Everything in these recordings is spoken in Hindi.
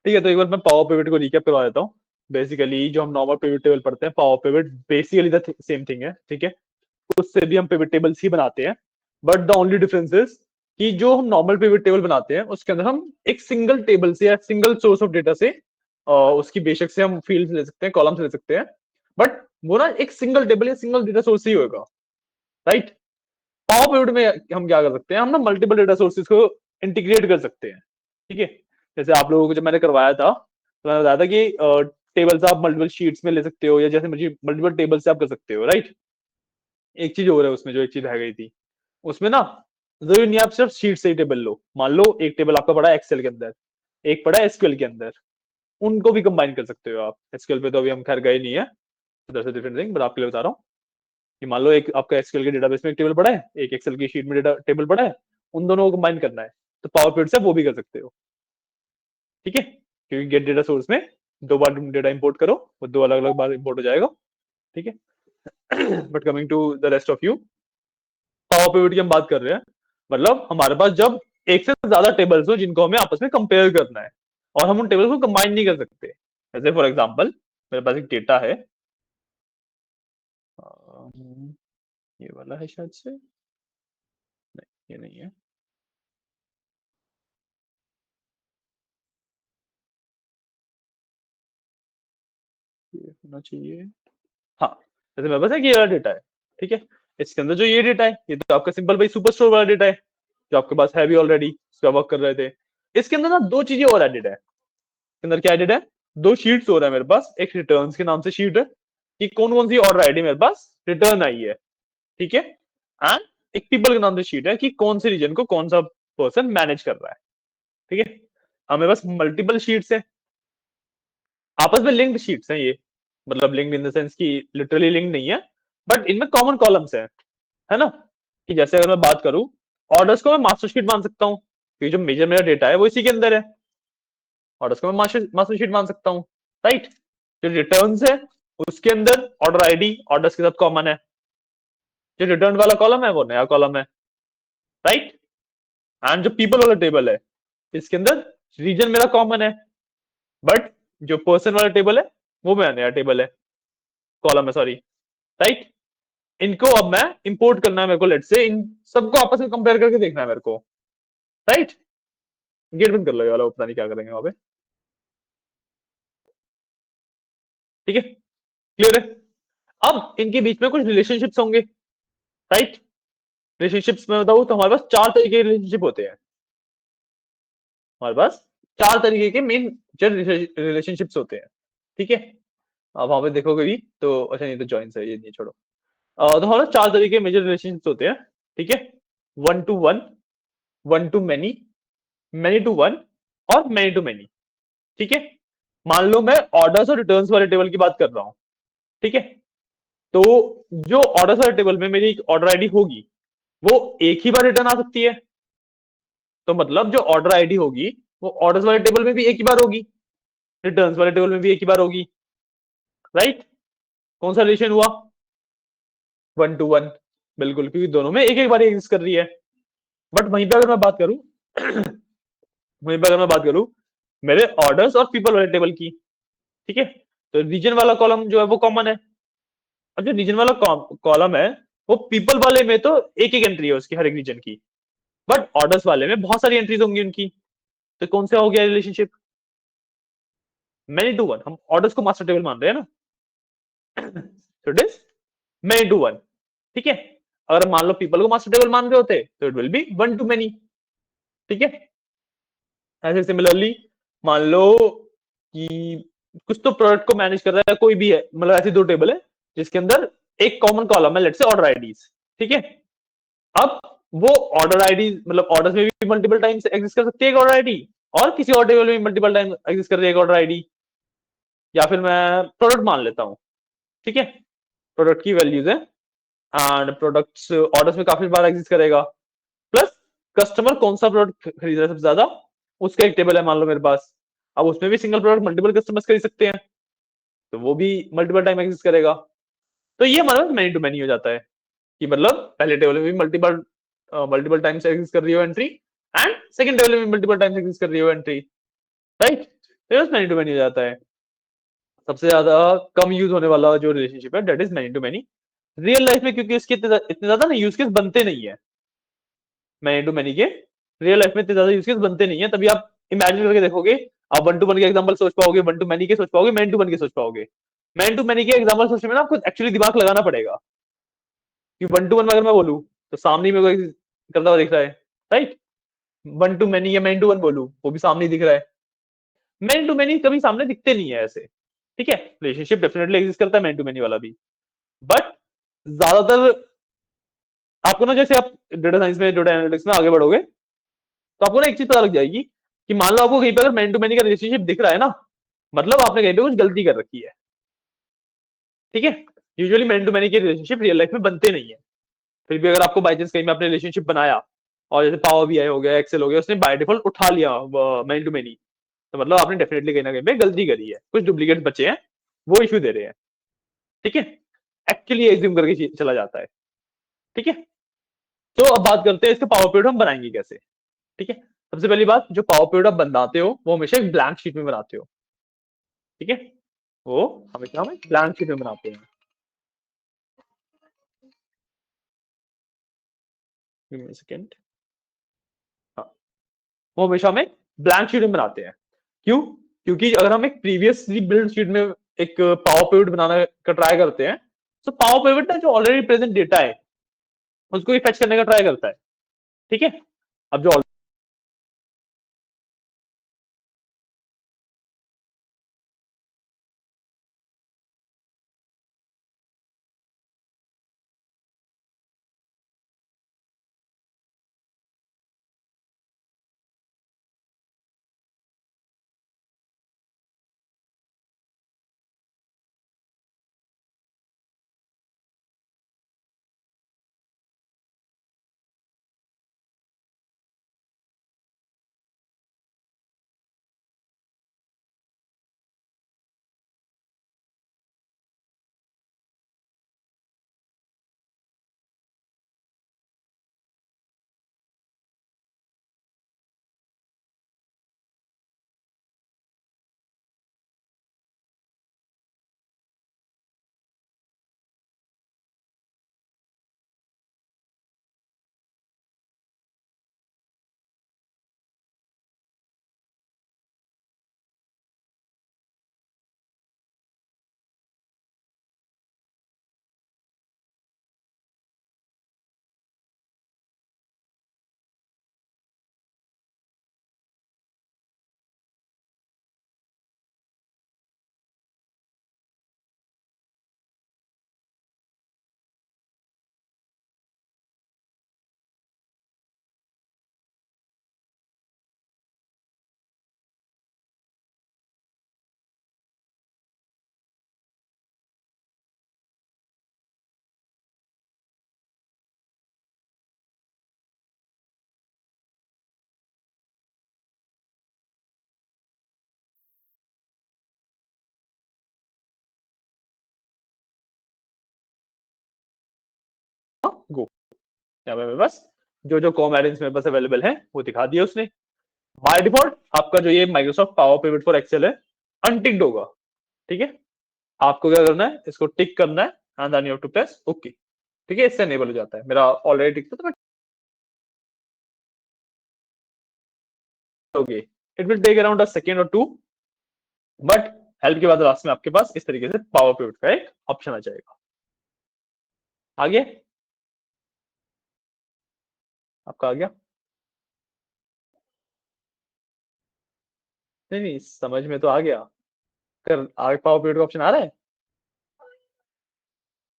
ठीक है, तो एक बार मैं पावर पिवट को रिकैप करवा देता हूँ। बेसिकली जो हम नॉर्मल पिवट टेबल पढ़ते हैं, power pivot basically the same thing है, ठीक है। उससे भी हम पिवट टेबल्स ही बनाते हैं, but the only difference is कि जो हम नॉर्मल पिवट टेबल बनाते हैं उसके अंदर हम एक सिंगल टेबल से या सिंगल सोर्स ऑफ डेटा से उसकी बेशक से हम फील्ड ले सकते हैं, कॉलम्स ले सकते हैं, बट वो ना एक सिंगल टेबल या सिंगल डेटा सोर्स ही होगा, राइट। पावर पिवट में हम क्या कर सकते हैं, हम ना मल्टीपल डेटा सोर्सेज को इंटीग्रेट कर सकते हैं, ठीक है। जैसे आप लोगों को जब मैंने करवाया था तो मैंने बताया था कि टेबल्स आप मल्टीपल शीट्स में ले सकते हो या जैसे मर्जी मल्टीपल टेबल से आप कर सकते हो, राइट। एक चीज और है उसमें, जो एक चीज रह गई थी उसमें ना, जरूरी नहीं आप सिर्फ शीट से ही टेबल लो। मान लो एक टेबल आपका पड़ा है एक्सेल के अंदर, एक पड़ा है एसक्यूएल के अंदर, उनको भी कंबाइन कर सकते हो आप। एसक्यूएल पे तो अभी हम खैर गए नहीं है, that's a different thing, but आपके लिए बता रहा हूँ कि मान लो एक आपका एसक्यूएल के डेटाबेस में एक टेबल पड़ा है, एक एक्सेल की शीट में डेटा टेबल पड़ा है, उन दोनों को कंबाइन करना है, तो पावर पॉइंट से वो भी कर सकते हो, ठीक है। क्योंकि गेट डेटा सोर्स में दो बार तुम डेटा इंपोर्ट करो, वो दो अलग अलग बार इंपोर्ट हो जाएगा, ठीक है। But coming to the rest of you, power pivot की हम बात कर रहे हैं, मतलब हमारे पास जब एक से ज्यादा टेबल्स हो जिनको हमें आपस में कंपेयर करना है और हम उन टेबल्स को कंबाइन नहीं कर सकते। जैसे फॉर एग्जांपल मेरे पास एक डेटा है, ये वाला है शायद से, नहीं ये नहीं है, ये होना चाहिए, हाँ। जैसे मेरे पास है कि ये वाला डेटा है, ठीक है। इसके अंदर जो ये डेटा है, ये तो आपका सिंपल भाई सुपर स्टोर वाला डेटा है जो आपके पास है भी ऑलरेडी, इस पर वर्क कर रहे थे। इसके अंदर ना दो चीजें और एडेड है, इसके अंदर क्या एडेड है, दो शीट्स हो रहा है मेरे पास। एक रिटर्न्स के नाम से शीट है कि कौन कौन सी ऑर्डर आईडी मेरे पास रिटर्न आई है, ठीक है। एंड एक पीपल के नाम से शीट है कि कौन से रीजन को कौन सा पर्सन मैनेज कर रहा है, ठीक है। अब मेरे पास मल्टीपल शीट्स है, आपस में लिंक्ड शीट्स हैं ये, मतलब लिंक्ड इन द सेंस कि लिटरली लिंक्ड नहीं है, बट इनमें कॉमन कॉलम्स है ना। कि जैसे अगर मैं बात करूं, ऑर्डर्स को मैं मास्टर शीट मान सकता हूँ क्योंकि जो मेजर मेरा डेटा है वो इसी के अंदर है, ऑर्डर्स को मैं मास्टर शीट मान सकता हूँ, राइट। जो रिटर्न्स है उसके अंदर ऑर्डर आईडी ऑर्डर्स के साथ कॉमन है, जो रिटर्न वाला कॉलम है वो नया कॉलम है, राइट। एंड जो पीपल वाला टेबल है इसके अंदर रीजन मेरा कॉमन है, बट जो पर्सन वाला टेबल है वो मेरा नया टेबल है, कॉलम है सॉरी, राइट। इनको अब मैं इंपोर्ट करना है मेरे को, लेट से इन सबको आपस में कंपेयर करके देखना है मेरे को, राइट। गेट बंद कर लो ये वाला, वो पता नहीं क्या करेंगे वहां पे, ठीक है, क्लियर है। अब इनके बीच में कुछ रिलेशनशिप्स होंगे, राइट। रिलेशनशिप्स में बताऊं तो हमारे पास चार तरीके के रिलेशनशिप होते हैं, हमारे पास चार तरीके के मेन रिलेशनशिप्स होते हैं, ठीक है। अब वहां पे देखोगे भी तो, अच्छा नहीं तो ज्वाइंस है ये, नहीं छोड़ो। तो हमारे पास चार तरीके के मेजर रिलेशनशिप्स होते हैं, ठीक है। One to one, one to many, many to one और मैनी टू मैनी, ठीक है। मान लो मैं ऑर्डर्स और रिटर्न्स वाले टेबल की बात कर रहा हूं, ठीक है। तो जो ऑर्डर्स वाले टेबल में मेरी एक ऑर्डर आईडी होगी वो एक ही बार रिटर्न आ सकती है, तो मतलब जो ऑर्डर आईडी होगी वो ऑर्डर्स वाले टेबल में भी एक ही बार होगी, रिटर्न्स वाले टेबल में भी एक ही बार होगी, राइट। कौन सा रिलेशन हुआ, वन टू वन, बिल्कुल, क्योंकि दोनों में एक एक बार एग्जिस्ट कर रही है। बट वहीं पे अगर मैं बात करूं वहीं पे अगर मैं बात करूं मेरे ऑर्डर्स और पीपल वाले टेबल की, ठीक है, तो रीजन वाला कॉलम जो है वो कॉमन है, और जो रीजन वाला कॉलम है वो पीपल वाले में तो एक एक एंट्री है उसकी, हर एक रीजन की, बट ऑर्डर्स वाले में बहुत सारी एंट्रीज होंगी उनकी, तो कौन सा हो गया रिलेशनशिप, मैनी टू वन। हम ऑर्डर्स को मास्टर टेबल मान रहे हैं ना, तो it is many to one, ठीक है। अगर मान लो पीपल को मास्टर टेबल मान रहे होते तो it will be one to many, ठीक है। ऐसे सिमिलरली मान लो कि कुछ तो प्रोडक्ट को मैनेज कर रहा है कोई भी है, मतलब ऐसे दो टेबल है जिसके अंदर एक कॉमन कॉलम है, लेट्स से ऑर्डर आईडीज, ठीक है। अब वो ऑर्डर आईडी मतलब ऑर्डर्स में भी मल्टीपल टाइम्स एग्जिस्ट कर सकती है एक ऑर्डर आईडी, और किसी और टेबल में मल्टीपल टाइम एग्जिस्ट कर रही है एक ऑर्डर आईडी। या फिर मैं प्रोडक्ट मान लेता हूं, ठीक है, प्रोडक्ट की वैल्यूज है एंड प्रोडक्ट्स ऑर्डर्स में काफी बार एग्जिस्ट करेगा, प्लस कस्टमर कौन सा प्रोडक्ट खरीद रहा है सबसे ज्यादा उसका एक टेबल है मान लो मेरे पास। अब उसमें भी सिंगल प्रोडक्ट मल्टीपल कस्टमर्स खरीद सकते हैं, तो वो भी मल्टीपल टाइम एग्जिस्ट करेगा। तो ये हमारे पास मैनी टू मैनी हो जाता है कि मतलब पहले टेबल में भी मल्टीपल मल्टीपल टाइम्स एग्जिस्ट कर रही हो एंट्री, एंड सेकंड टेबल में मल्टीपल टाइम्स एग्जिस्ट कर रही हो एंट्री, राइट। तो बस मैनी टू मैनी हो जाता है। सबसे ज्यादा कम यूज होने वाला जो रिलेशनशिप है that is many to many. Real life में क्योंकि इसके इतने ज्यादा ना यूज केस बनते नहीं है मैनी टू मैनी के, रियल लाइफ में इतने ज्यादा यूज केस बनते नहीं है, तभी आप इमेजिन करके देखोगे, आप वन टू वन के एग्जांपल सोच पाओगे, वन टू मैनी के सोच पाओगे, मैन टू वन के सोच पाओगे। मैन टू मैनी के एग्जांपल सोचने में ना आपको एक्चुअली दिमाग लगाना पड़ेगा, कि वन टू वन अगर मैं बोलूं तो सामने में कोई करता हुआ दिख रहा है, राइट। वन टू मैनी या मैन टू वन बोलूं वो भी सामने ही दिख रहा है। मैन टू मैनी कभी सामने दिखते नहीं है ऐसे, ठीक है। रिलेशनशिप डेफिनेटली एग्जिस्ट करता है मैन टू मैनी वाला भी, बट ज्यादातर आपको ना, जैसे आप डेटा साइंस में, डेटा एनालिटिक्स में आगे बढ़ोगे तो आपको ना एक चीज पता लग जाएगी कि मान लो आपको कहीं पे अगर मैन टू मैनी का रिलेशनशिप दिख रहा है ना, मतलब आपने कहीं पे कुछ गलती कर रखी है, ठीक है। यूजुअली मैन टू मैनी के रिलेशनशिप रियल लाइफ में बनते नहीं है, फिर भी अगर आपको बाई चांस कहीं में आपने रिलेशनशिप बनाया, और जैसे पावर बीआई हो गया, एक्सेल हो गया, उसने बाय डिफॉल्ट उठा लिया मैन टू मैनी, तो मतलब आपने डेफिनेटली कहीं ना कहीं पे गलती करी है, कुछ डुप्लीकेट बचे हैं, वो इश्यू दे रहे हैं, ठीक है। एक्चुअली एज्यूम करके चला जाता है, ठीक है। तो अब बात करते हैं इसके पावर पॉइंट हम बनाएंगे कैसे, ठीक है। सबसे पहली बात, जो पावर पॉइंट आप बनाते हो वो हमेशा एक ब्लैंक शीट में बनाते हो, ठीक है। वो हमेशा हम ब्लैंक शीट में बनाते हैं। सेकेंड, हाँ, वो हमेशा हमें ब्लैंक शीट में बनाते हैं। क्यों? क्योंकि अगर हम एक प्रीवियसली बिल्ड शीट में एक पावर पिवट बनाने का ट्राई करते हैं, तो पावर पिवट ना जो ऑलरेडी प्रेजेंट डेटा है उसको ही फेच करने का ट्राई करता है, ठीक है। अब जो गो, यहाँ पे मेरे पास जो जो कॉम एरेंज मेरे पास अवेलेबल है वो दिखा दिया उसने। बाय डिफॉल्ट आपका जो ये Microsoft power pivot for Excel है अनटिक्ड होगा, ठीक है। आपको क्या करना है, इसको टिक करना है and then you have to press okay, ठीक है। इससे एनेबल हो जाता है, मेरा ऑलरेडी टिक था तो मैं okay. It will take around a second और टू, बट हेल्प के बाद लास्ट में आपके पास इस तरीके से पावर पिवट का एक ऑप्शन आ जाएगा। आगे आपका आ गया? नहीं नहीं, समझ में तो आ गया। कर आगे पावर पिवट का ऑप्शन आ रहा है,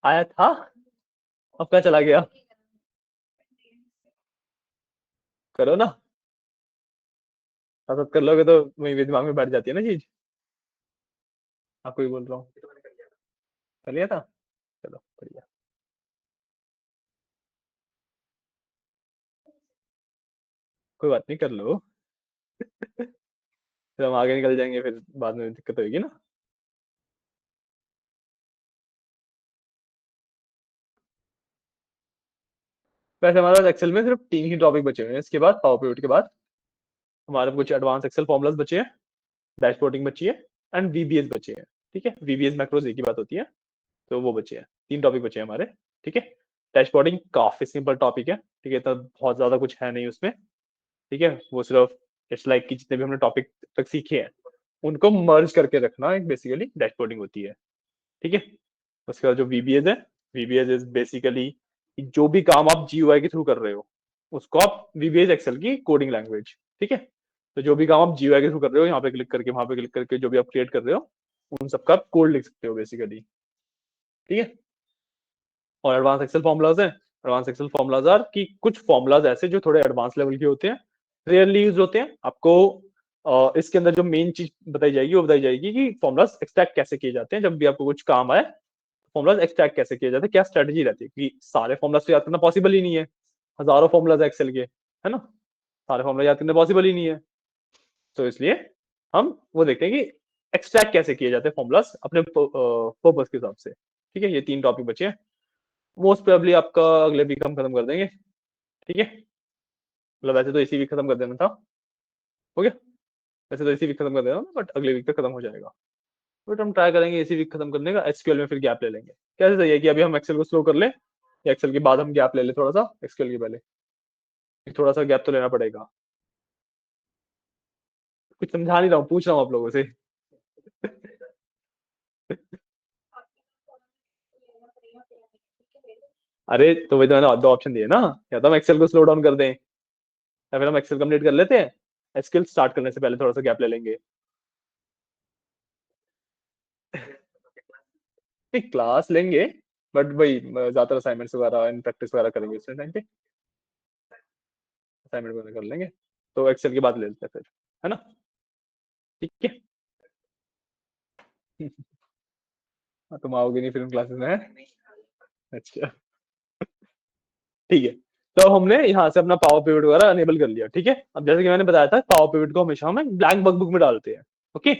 आया था, अब कहाँ चला गया? करो ना, साथ कर लोगे तो वही भी दिमाग में बैठ जाती है ना चीज। आपको ही बोल रहा हूँ, कर लिया था, चलो बढ़िया। कोई बात नहीं, कर लो, फिर हम आगे निकल जाएंगे, फिर बाद में दिक्कत होगी ना। वैसे हमारे पास एक्सेल में सिर्फ 3 ही टॉपिक बचे हुए हैं, इसके बाद पावर पिवट के बाद हमारे कुछ एडवांस एक्सेल फॉर्मुलाज बचे हैं, डैशबोर्डिंग बची है एंड वीबीएस बचे हैं। ठीक है, वीबीएस मैक्रोज एक ही बात होती है, तो वो बचे हैं, 3 टॉपिक बचे हैं हमारे। ठीक है, डैशबोर्डिंग काफी सिंपल टॉपिक है। ठीक है, तो बहुत ज्यादा कुछ है नहीं उसमें। ठीक है, वो सिर्फ इट्स लाइक कि जितने भी हमने टॉपिक तक सीखे हैं उनको मर्ज करके रखना एक बेसिकली डैशबोर्डिंग होती है। ठीक है, उसके बाद जो वीबीएस है, वीबीएस इज बेसिकली जो भी काम आप जीयूआई के थ्रू कर रहे हो उसको आप वीबीएस एक्सेल की कोडिंग लैंग्वेज। ठीक है, तो जो भी काम आप जीयूआई के थ्रू कर रहे हो, यहाँ पे क्लिक करके वहां पे क्लिक करके जो भी आप क्रिएट कर रहे हो उन सबका आप कोड लिख सकते हो बेसिकली। ठीक है, और एडवांस एक्सेल फॉर्मुलाज हैं। एडवांस एक्सेल फॉर्मुलाज आर कि कुछ फॉर्मुलाज ऐसे जो थोड़े एडवांस लेवल के होते हैं, रेयरली यूज होते हैं। आपको इसके अंदर जो मेन चीज बताई जाएगी वो बताई जाएगी कि फॉर्मुलाज एक्सट्रैक्ट कैसे किए जाते हैं। जब भी आपको कुछ काम आए फॉर्मुलाज एक्सट्रैक्ट कैसे किए जाते हैं, क्या स्ट्रेटजी रहती है, क्योंकि सारे फॉर्मुलाज तो याद करना पॉसिबल ही नहीं है। हजारों फॉर्मुलाज एक्सेल के, है ना, सारे फॉर्मुला याद करना पॉसिबल ही नहीं है। तो इसलिए हम वो देखते हैं कि एक्सट्रैक्ट कैसे किए जाते हैं फॉर्मुलाज अपने पर्पस के हिसाब से। ठीक है, ये 3 टॉपिक बचे हैं, मोस्ट प्रोबेबली आपका अगले वीक हम खत्म कर देंगे। ठीक है, मतलब वैसे तो इसी वीक खत्म कर देना था। ओके, वैसे तो इसी वीक खत्म कर देना, बट अगले वीक तक खत्म हो जाएगा। बट हम ट्राई करेंगे इसी वीक खत्म करने का। एसक्यूएल में फिर गैप ले लेंगे। कैसे सही है कि अभी हम एक्सेल को स्लो कर लें, या एक्सेल के बाद हम गैप ले लें थोड़ा सा एक्सेल के पहले? थोड़ा सा गैप तो लेना पड़ेगा। कुछ समझा नहीं रहा हूँ, पूछ रहा हूँ आप लोगों से। अरे तो वही तो मैंने 2 ऑप्शन दिए ना, या तो हम एक्सेल को स्लो डाउन कर दें या फिर हम एक्सेल कंप्लीट कर लेते हैं, एसक्यूएल स्टार्ट करने से पहले थोड़ा सा गैप ले लेंगे। नहीं, क्लास लेंगे, बट वही ज्यादातर असाइनमेंट्स वगैरह इन प्रैक्टिस वगैरह करेंगे उस टाइम पे। असाइनमेंट वगैरह कर लेंगे, तो एक्सेल की बात ले लेते हैं फिर, है ना? ठीक है। हाँ, तुम आओगे नहीं फिर उन क्लासेस में, है? अच्छा, ठीक है। तो हमने यहाँ से अपना पावर पिवट वगैरह अनेबल कर लिया। ठीक है, अब जैसे कि मैंने बताया था पावर पिवट को हमेशा हम एक ब्लैंक वर्कबुक में डालते हैं। ओके,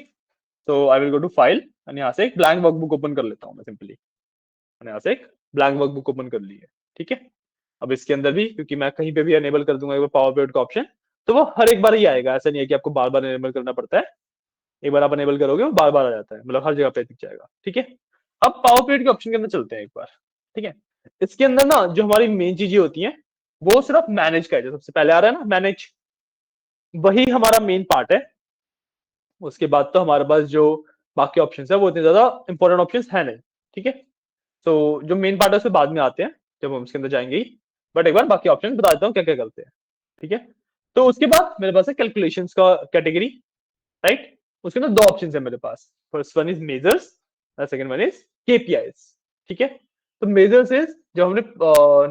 तो I will go to file and यहाँ से एक ब्लैंक वर्कबुक ओपन कर लेता हूँ मैं सिंपली। मैंने यहाँ से एक ब्लैंक वर्कबुक ओपन कर ली है। ठीक है, अब इसके अंदर भी क्योंकि मैं कहीं पे भी अनेबल कर दूंगा पावर पिवट का ऑप्शन, तो वो हर एक बार ही आएगा। ऐसा नहीं है कि आपको बार बार अनेबल करना पड़ता है, एक बार आप अनेबल करोगे वो बार बार आ जाता है, मतलब हर जगह पे दिख जाएगा। ठीक है, अब पावर पिवट के ऑप्शन के अंदर चलते हैं एक बार। ठीक है, इसके अंदर ना जो हमारी मेन चीजें होती हैं वो सिर्फ मैनेज का है, जो सबसे पहले आ रहा है ना मैनेज, वही हमारा मेन पार्ट है। उसके बाद तो हमारे पास जो बाकी ऑप्शन है वो इतने ज्यादा इंपॉर्टेंट ऑप्शन है नहीं। ठीक है, तो जो मेन पार्ट है उसके बाद में आते हैं जब हम इसके अंदर जाएंगे ही, बट एक बार बाकी ऑप्शन बता देता हूँ क्या क्या करते हैं। ठीक है, तो उसके बाद मेरे पास है कैलकुलेशंस का कैटेगरी, राइट? उसके अंदर 2 ऑप्शन है मेरे पास, first one is measures, second one is KPIs. ठीक है, तो मेजर्स इज जब हमने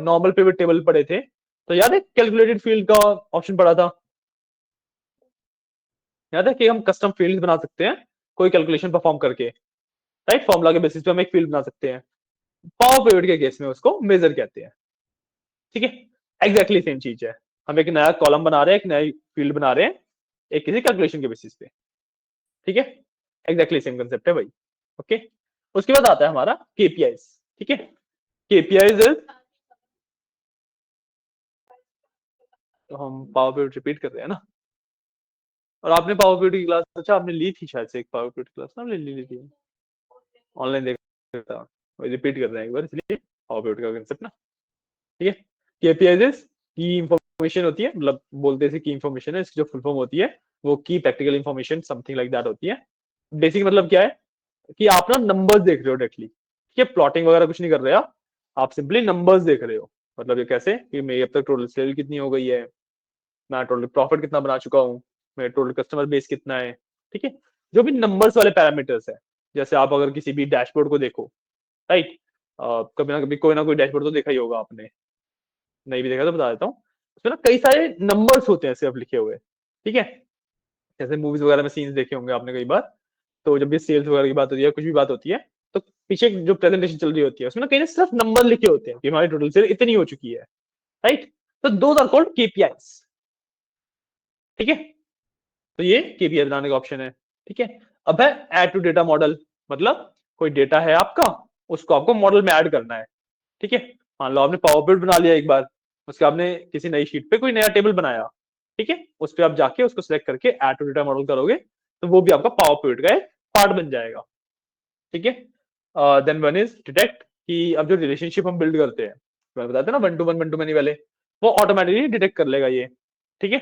नॉर्मल पिवट टेबल पढ़े थे, तो याद है कैलकुलेटेड फील्ड का ऑप्शन पढ़ा था? याद है कि हम कस्टम फील्ड बना सकते हैं कोई कैलकुलेशन परफॉर्म करके, राइट? फॉर्मुला के बेसिस पे हम एक फील्ड बना सकते हैं। पावर पिवट के केस में उसको मेजर कहते हैं। ठीक है, एग्जैक्टली सेम चीज है। हम एक नया कॉलम बना रहे हैं, एक नई फील्ड बना रहे हैं एक किसी कैलकुलेशन के बेसिस पे। ठीक है, एग्जैक्टली सेम कंसेप्ट है भाई। ओके, उसके बाद आता है हमारा केपीआईज। ठीक है, केपीआईज इज, तो हम पावर पिवट रिपीट कर रहे हैं ना, और आपने पावर पिवट की क्लास, अच्छा आपने ली थी शायद से एक पावर पिवट क्लास ना, आपने ली थी ऑनलाइन, देख था, रिपीट कर रहे हैं एक बार इसलिए पावर पिवट का कंसेप्ट ना। ठीक है, केपीआईज की इंफॉर्मेशन होती है, मतलब बोलते हैं की इंफॉर्मेशन है, इसकी जो फुल फॉर्म होती है वो की practical information something like that होती है। बेसिक मतलब क्या है कि आप ना नंबर्स देख रहे हो डायरेक्टली। ठीक है, प्लॉटिंग वगैरह कुछ नहीं कर रहे आप सिंपली नंबर्स देख रहे हो। मतलब ये कैसे कि मेरी अब तक टोटल सेल कितनी हो गई है, मैं टोटल प्रॉफिट कितना बना चुका हूँ, मेरा टोटल कस्टमर बेस कितना है। ठीक है, जो भी नंबर्स वाले पैरामीटर्स है, जैसे आप अगर किसी भी डैशबोर्ड को देखो, राइट? कभी ना कोई डैशबोर्ड तो देखा ही होगा आपने, नहीं भी देखा तो बता देता हूँ। उसमें ना कई सारे नंबर्स होते हैं सिर्फ लिखे हुए। ठीक है, जैसे मूवीज वगैरह में सीन्स देखे होंगे आपने कई बार, तो जब भी सेल्स वगैरह की बात होती है, कुछ भी बात होती है, तो पीछे जो प्रेजेंटेशन चल रही होती है उसमें ना कहीं ना सिर्फ नंबर लिखे होते हैं कि हमारी टोटल सेल इतनी हो चुकी है, राइट? तो दोज आर कॉल्ड केपीआईज। ठीक है, तो ये केपीआई बनाने का ऑप्शन है। ठीक है, अब है ऐड टू डेटा मॉडल, मतलब कोई डेटा है आपका, उसको आपको मॉडल में ऐड करना है। ठीक है, मान लो आपने पावर पॉइंट बना लिया एक बार, उसके आपने किसी नई शीट पे कोई नया टेबल बनाया। ठीक है, उस पर आप जाके उसको सिलेक्ट करके ऐड टू डेटा मॉडल करोगे, तो वो भी आपका पावर पिवट का एक पार्ट बन जाएगा। ठीक है, देन वन इज डिटेक्ट, कि अब जो रिलेशनशिप हम बिल्ड करते हैं, मैं बताते ना वन टू मैनी वाले, वो ऑटोमेटिकली डिटेक्ट कर लेगा ये। ठीक है,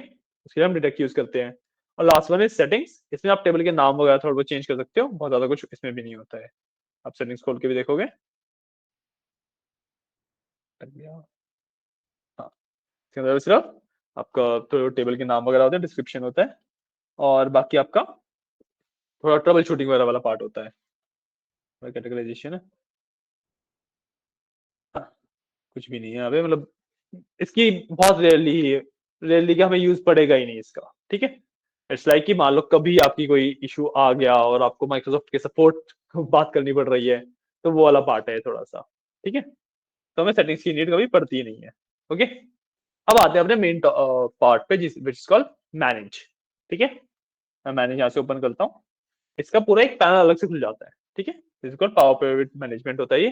उसके लिए हम डिटेक्ट यूज करते हैं। और लास्ट वन इज सेटिंग्स, इसमें आप टेबल के नाम वगैरह थोड़ा बहुत चेंज कर सकते हो, बहुत ज्यादा कुछ इसमें भी नहीं होता है। आप सेटिंग्स खोल के भी देखोगे। हाँ, इसके अंदर सिर्फ आपका तो टेबल के नाम वगैरह होते हैं, डिस्क्रिप्शन होता है, और बाकी आपका थोड़ा ट्रबल शूटिंग वगैरह वाला पार्ट होता है, कैटेगराइजेशन है। हाँ, कुछ भी नहीं है यहाँ पे, मतलब इसकी बहुत रेयरली क्या हमें यूज पड़ेगा ही नहीं इसका। ठीक है, इट्स लाइक कि मान लो कभी आपकी कोई इशू आ गया और आपको माइक्रोसॉफ्ट के सपोर्ट को बात करनी पड़ रही है, तो वो वाला पार्ट है थोड़ा सा। ठीक है, तो हमें सेटिंग्स की नीड कभी पड़ती ही नहीं है। ओके, अब आते हैं अपने मेन पार्ट पे, जिस विच इज कॉल्ड मैनेज। ठीक है, मैं मैनेज यहाँ से ओपन करता हूँ, इसका पूरा एक पैनल अलग से खुल जाता है। ठीक है, this is called power PV management होता है ये।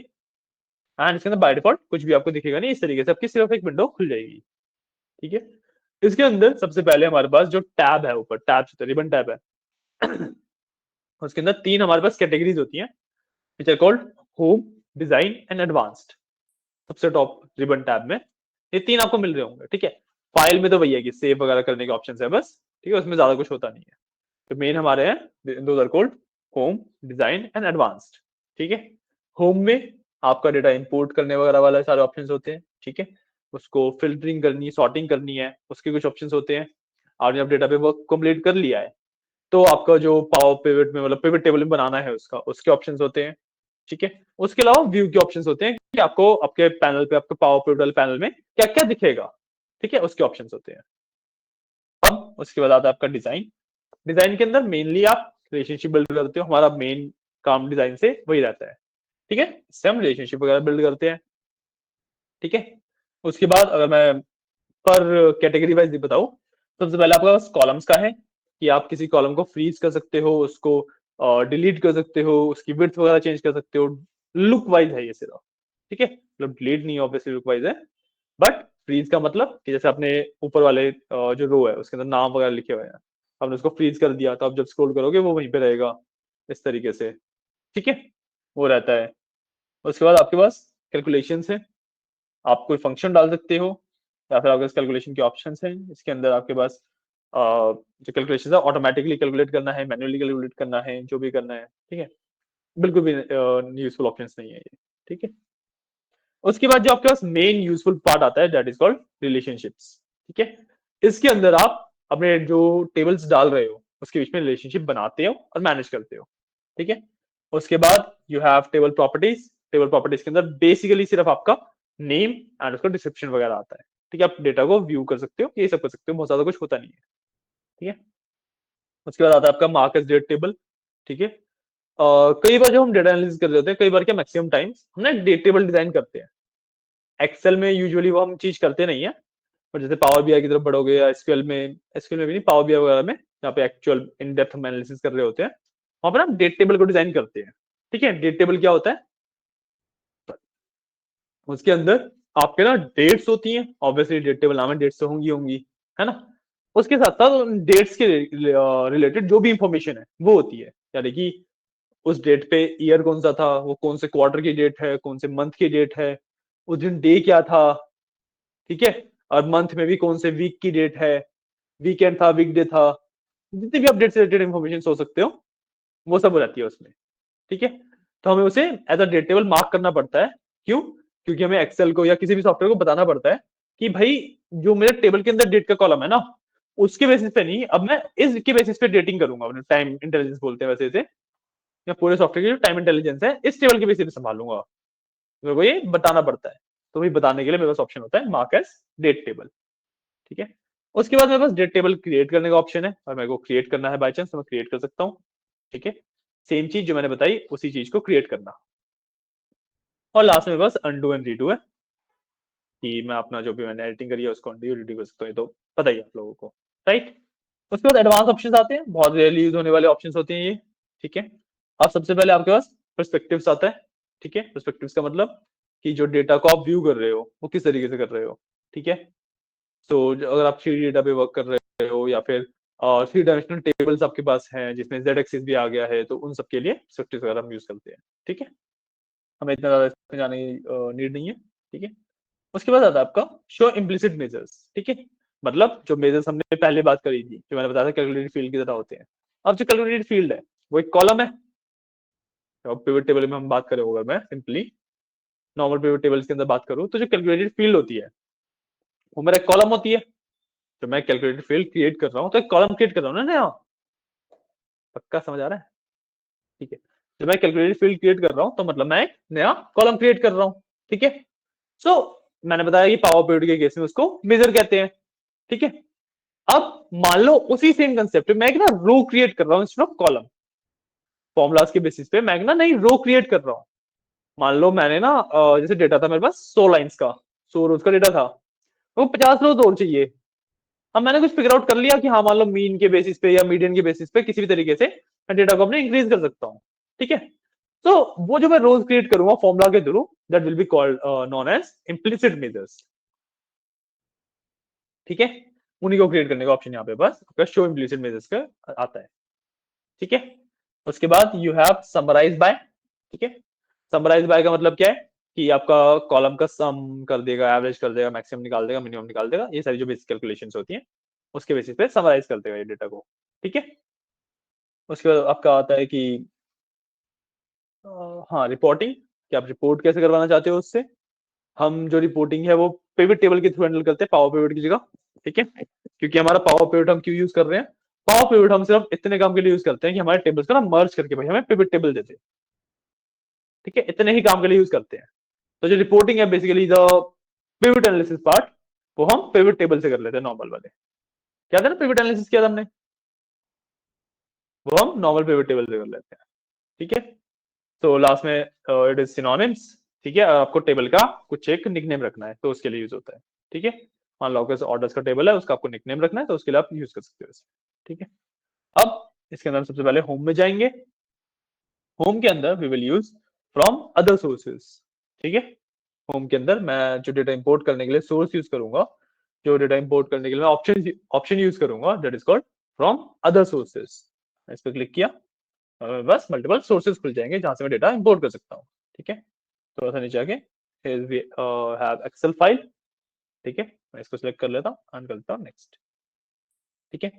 एंड इसके अंदर बाय डिफॉल्ट कुछ भी आपको दिखेगा नहीं, इस तरीके से आपकी सिर्फ एक विंडो खुल जाएगी। ठीक है, इसके अंदर सबसे पहले हमारे पास जो टैब है, ऊपर टैब रिबन टैब है, उसके अंदर तीन हमारे पास कैटेगरीज होती हैं, which are called home, design and advanced. सबसे टॉप रिबन टैब में ये तीन आपको मिल रहे होंगे। ठीक है, फाइल में तो वही है कि सेव वगैरह करने के ऑप्शन है बस। ठीक है, उसमें ज्यादा कुछ होता नहीं है। तो मेन हमारे हैं दो are called home, design and advanced. ठीक है, होम में आपका डेटा इंपोर्ट करने वगैरह वाले सारे ऑप्शंस होते हैं। ठीक है, उसको फिल्टरिंग करनी, सॉर्टिंग करनी है, उसके कुछ ऑप्शंस होते हैं। आपने जब डेटा पे वर्क कंप्लीट कर लिया है, तो आपका जो पावर पिवट में मतलब पिवट टेबल में बनाना है उसका, उसके ऑप्शंस होते हैं। ठीक है, उसके अलावा व्यू के ऑप्शंस होते हैं कि आपको आपके पैनल पे, आपके पावर पिवट वाले पैनल में क्या क्या दिखेगा। ठीक है, उसके ऑप्शंस होते हैं। अब उसके बाद आता है आपका डिजाइन। डिजाइन के अंदर मेनली आप रिलेशनशिप बिल्ड करते हो, हमारा मेन काम डिजाइन से वही रहता है। ठीक है, इससे हम रिलेशनशिप वगैरह बिल्ड करते हैं। ठीक है, उसके बाद अगर मैं पर कैटेगरी वाइज बताऊं, सबसे पहले आपके पास कॉलम्स का है, कि आप किसी कॉलम को फ्रीज कर सकते हो, उसको डिलीट कर सकते हो, उसकी विड्थ वगैरह चेंज कर सकते हो। लुक वाइज है ये सिर्फ। ठीक है, मतलब डिलीट नहीं, ऑब्वियसली लुक वाइज है। बट फ्रीज का मतलब कि जैसे आपने ऊपर वाले जो रो है उसके अंदर नाम वगैरह लिखे हुए हैं, आपने उसको फ्रीज कर दिया, तो आप जब स्क्रॉल करोगे वो वहीं पे रहेगा, इस तरीके से। ठीक है, वो रहता है। उसके बाद आपके पास कैलकुलेशंस है, आप कोई फंक्शन डाल सकते हो, या फिर आपके पास कैलकुलेशन के ऑप्शंस हैं। इसके अंदर आपके पास जो कैलकुलेशन है ऑटोमेटिकली कैलकुलेट करना है, मैन्युअली कैलकुलेट करना है, जो भी करना है। ठीक है, बिल्कुल भी यूजफुल ऑप्शंस नहीं है ये। ठीक है, उसके बाद जो आपके पास मेन यूजफुल पार्ट आता है, दैट इज कॉल्ड रिलेशनशिप्स। ठीक है, इसके अंदर आप अपने जो टेबल्स डाल रहे हो उसके बीच में रिलेशनशिप बनाते हो और मैनेज करते हो। ठीक है, उसके बाद you have table properties. Table properties के अंदर बेसिकली सिर्फ आपका नेम एंड उसका डिस्क्रिप्शन वगैरह आता है। ठीक है, आप डेटा को व्यू कर सकते हो, ये सब कर सकते हो, बहुत ज्यादा कुछ होता नहीं है। ठीक है, उसके बाद आता है आपका मार्कस डेट टेबल। ठीक है, कई बार जो हम डेटा एनालिसिस कर रहे होते हैं, कई बार क्या मैक्सिमम टाइम्स हम ना डेट टेबल डिजाइन करते हैं। एक्सेल में यूजुअली वो हम चीज करते नहीं है, और जैसे पावर बीआई की तरफ बढ़ोगे, या एसक्यूएल में भी नहीं, पावर बीआई वगैरह में जहाँ पे एक्चुअल इन डेप्थ हम एनालिसिस कर रहे होते हैं, वहां पर हम डेट टेबल को डिजाइन करते हैं। ठीक है, डेट टेबल क्या होता है, उसके अंदर आपके ना डेट्स होती हैं, ऑब्वियसली डेट टेबल नाम है, डेट्स तो होंगी होंगी, है ना। उसके साथ साथ डेट्स के रिलेटेड जो भी इंफॉर्मेशन है वो होती है, यानी कि उस डेट पे ईयर कौन सा था, वो कौन से क्वार्टर की डेट है, कौन से मंथ की डेट है, उस दिन डे क्या था। ठीक है, और मंथ में भी कौन से वीक की डेट है, वीकेंड था, वीकडे था, जितने भी अपडेट से रिलेटेड इन्फॉर्मेशन हो सकते हो, वो सब हो जाती है उसमें। ठीक है, तो हमें उसे as a date table mark करना पड़ता है। क्यों? क्योंकि हमें एक्सेल को या किसी भी सॉफ्टवेयर को बताना पड़ता है कि भाई जो मेरे टेबल के अंदर डेट का कॉलम है ना, उसके बेसिस पे नहीं, अब मैं इसके बेसिस पे डेटिंग करूंगा, टाइम इंटेलिजेंस बोलते हैं वैसे इसे, या पूरे सॉफ्टवेयर की जो टाइम इंटेलिजेंस है इस टेबल के बेसिस पे संभालूंगा। मेरे को ये बताना पड़ता है, तो वही बताने के लिए मेरे पास ऑप्शन होता है मार्क एज डेट टेबल। ठीक है, उसके बाद मेरे पास डेट टेबल क्रिएट करने का ऑप्शन है, और मेरे को क्रिएट करना है बाई चांस तो मैं क्रिएट कर सकता हूँ। ठीक है, सेम चीज जो मैंने बताई उसी चीज को क्रिएट करना। और लास्ट में बस अनडू एंड रीडू है, कि मैं अपना जो भी मैंने एडिटिंग करी है उसको अनडू रीडू कर सकता हूँ, ये तो पता ही है आप लोगों को, राइट। उसके बाद एडवांस ऑप्शंस आते हैं, बहुत रेयरली यूज होने वाले ऑप्शंस होते हैं ये। ठीक है, अब सबसे पहले आपके पास पर्सपेक्टिव्स आता है। ठीक है, पर्सपेक्टिव्स का मतलब कि जो डेटा को आप व्यू कर रहे हो वो किस तरीके से कर रहे हो। ठीक है, तो अगर आप थ्री डेटा पे वर्क कर रहे हो, या फिर और 3 डायमेंशनल टेबल्स आपके पास हैं जिसमें जेड एक्सिस भी आ गया है, तो उन सब के लिए स्विफ्ट वगैरह हम यूज करते हैं। ठीक है, हमें इतना ज्यादा इसमें जाने की नीड नहीं है। ठीक है, उसके बाद आता है आपका शो इम्प्लिसिट मेजर्स। ठीक है, मतलब जो मेजर्स हमने पहले बात करी थी, जो मैंने बताया था कैलकुलेटेड फील्ड की तरह होते हैं। अब जो कैलकुलेटेड फील्ड है वो एक कॉलम है। तो पिवट टेबल में हम बात करें, अगर मैं सिंपली नॉर्मल पिवट टेबल्स के अंदर बात करूं, तो जो कैलकुलेटेड फील्ड होती है वो मेरा एक कॉलम होती है। तो मैं कैलकुलेटेड फील्ड क्रिएट कर रहा हूँ तो एक कॉलम क्रिएट कर रहा हूँ ना नया। पक्का समझ आ रहा है? ठीक है, जब मैं कैलकुलेटेड फील्ड क्रिएट कर रहा हूँ तो मतलब मैं एक नया कॉलम क्रिएट कर रहा हूँ। ठीक है, सो मैंने बताया कि पावर पिवट के केस में उसको मेजर कहते हैं। ठीक है, अब मान लो उसी सेम कंसेप्ट मैं एक ना रो क्रिएट कर रहा हूँ इंस्टेड ऑफ कॉलम। फॉर्मुलाज के बेसिस पे मैं एक ना नई रो क्रिएट कर रहा हूँ। मान लो मैंने ना जैसे डेटा था मेरे पास 100 लाइंस का, 100 रोज का डेटा था, वो 50 रोज और चाहिए। अब मैंने कुछ फिगर आउट कर लिया कि हाँ मान लो मीन के बेसिस पे या मीडियन के बेसिस पे किसी भी तरीके से मैं डेटा को अपने इंक्रीज कर सकता हूँ। ठीक है, तो वो जो मैं रोज क्रिएट करूंगा फॉर्मुला के through, that will be called known as implicit measures. ठीक है, उन्हीं को क्रिएट करने का ऑप्शन यहाँ पे बस आपका शो इम्प्लिसिट मेजर्स का आता है। ठीक है, उसके बाद यू हैव समराइज बाय। ठीक है, समराइज बाय का मतलब क्या है कि आपका कॉलम का सम कर देगा, एवरेज कर देगा, मैक्सिमम निकाल देगा, मिनिमम निकाल देगा, ये सारी जो बेसिक कैलकुलेशंस होती हैं उसके बेसिस पे समराइज कर देगा ये डेटा को। ठीक है, उसके बाद आपका आता है कि हाँ रिपोर्टिंग, कि आप रिपोर्ट कैसे करवाना चाहते हो उससे। हम जो रिपोर्टिंग है वो पिवट टेबल के थ्रू हैंडल करते हैं, पावर पिवट की जगह। ठीक है, क्योंकि हमारा पावर पिवट हम क्यों यूज कर रहे हैं, पावर पिवट हम सिर्फ इतने काम के लिए यूज करते हैं कि हमारे टेबल्स को ना मर्ज करके भाई हमें पिवट टेबल देते हैं। ठीक है, इतने ही काम के लिए यूज करते हैं। तो जो रिपोर्टिंग है basically the pivot analysis part, वो हम पिवट टेबल से कर लेते हैं नॉर्मल वाले। क्या था ना, पिवट एनालिसिस किया था हमने, वो हम नॉर्मल पिवट टेबल से कर लेते हैं। ठीक है, तो लास्ट में इट इज सिनोनिम्स। ठीक है, आपको टेबल का कुछ एक निकनेम रखना है तो उसके लिए यूज होता है। ठीक है, मान लो आपके ऑर्डर्स का टेबल है, उसका आपको निकनेम रखना है तो उसके लिए आप यूज कर सकते हो इसे। ठीक है, अब इसके अंदर सबसे पहले होम में जाएंगे। होम के अंदर we will use from other sources. ठीक है, होम के अंदर मैं जो डेटा इंपोर्ट करने के लिए सोर्स यूज करूंगा, जो डेटा इंपोर्ट करने के लिए मैं ऑप्शन ऑप्शन यूज करूंगा, that is called from other sources. इस पर क्लिक किया, बस मल्टीपल सोर्सेज खुल जाएंगे जहां से मैं डेटा इंपोर्ट कर सकता हूँ। ठीक है, थोड़ा सा नीचे आके वी हैव एक्सेल फाइल। ठीक है, मैं इसको सिलेक्ट कर लेता हूँ एंड करता हूँ नेक्स्ट। ठीक है,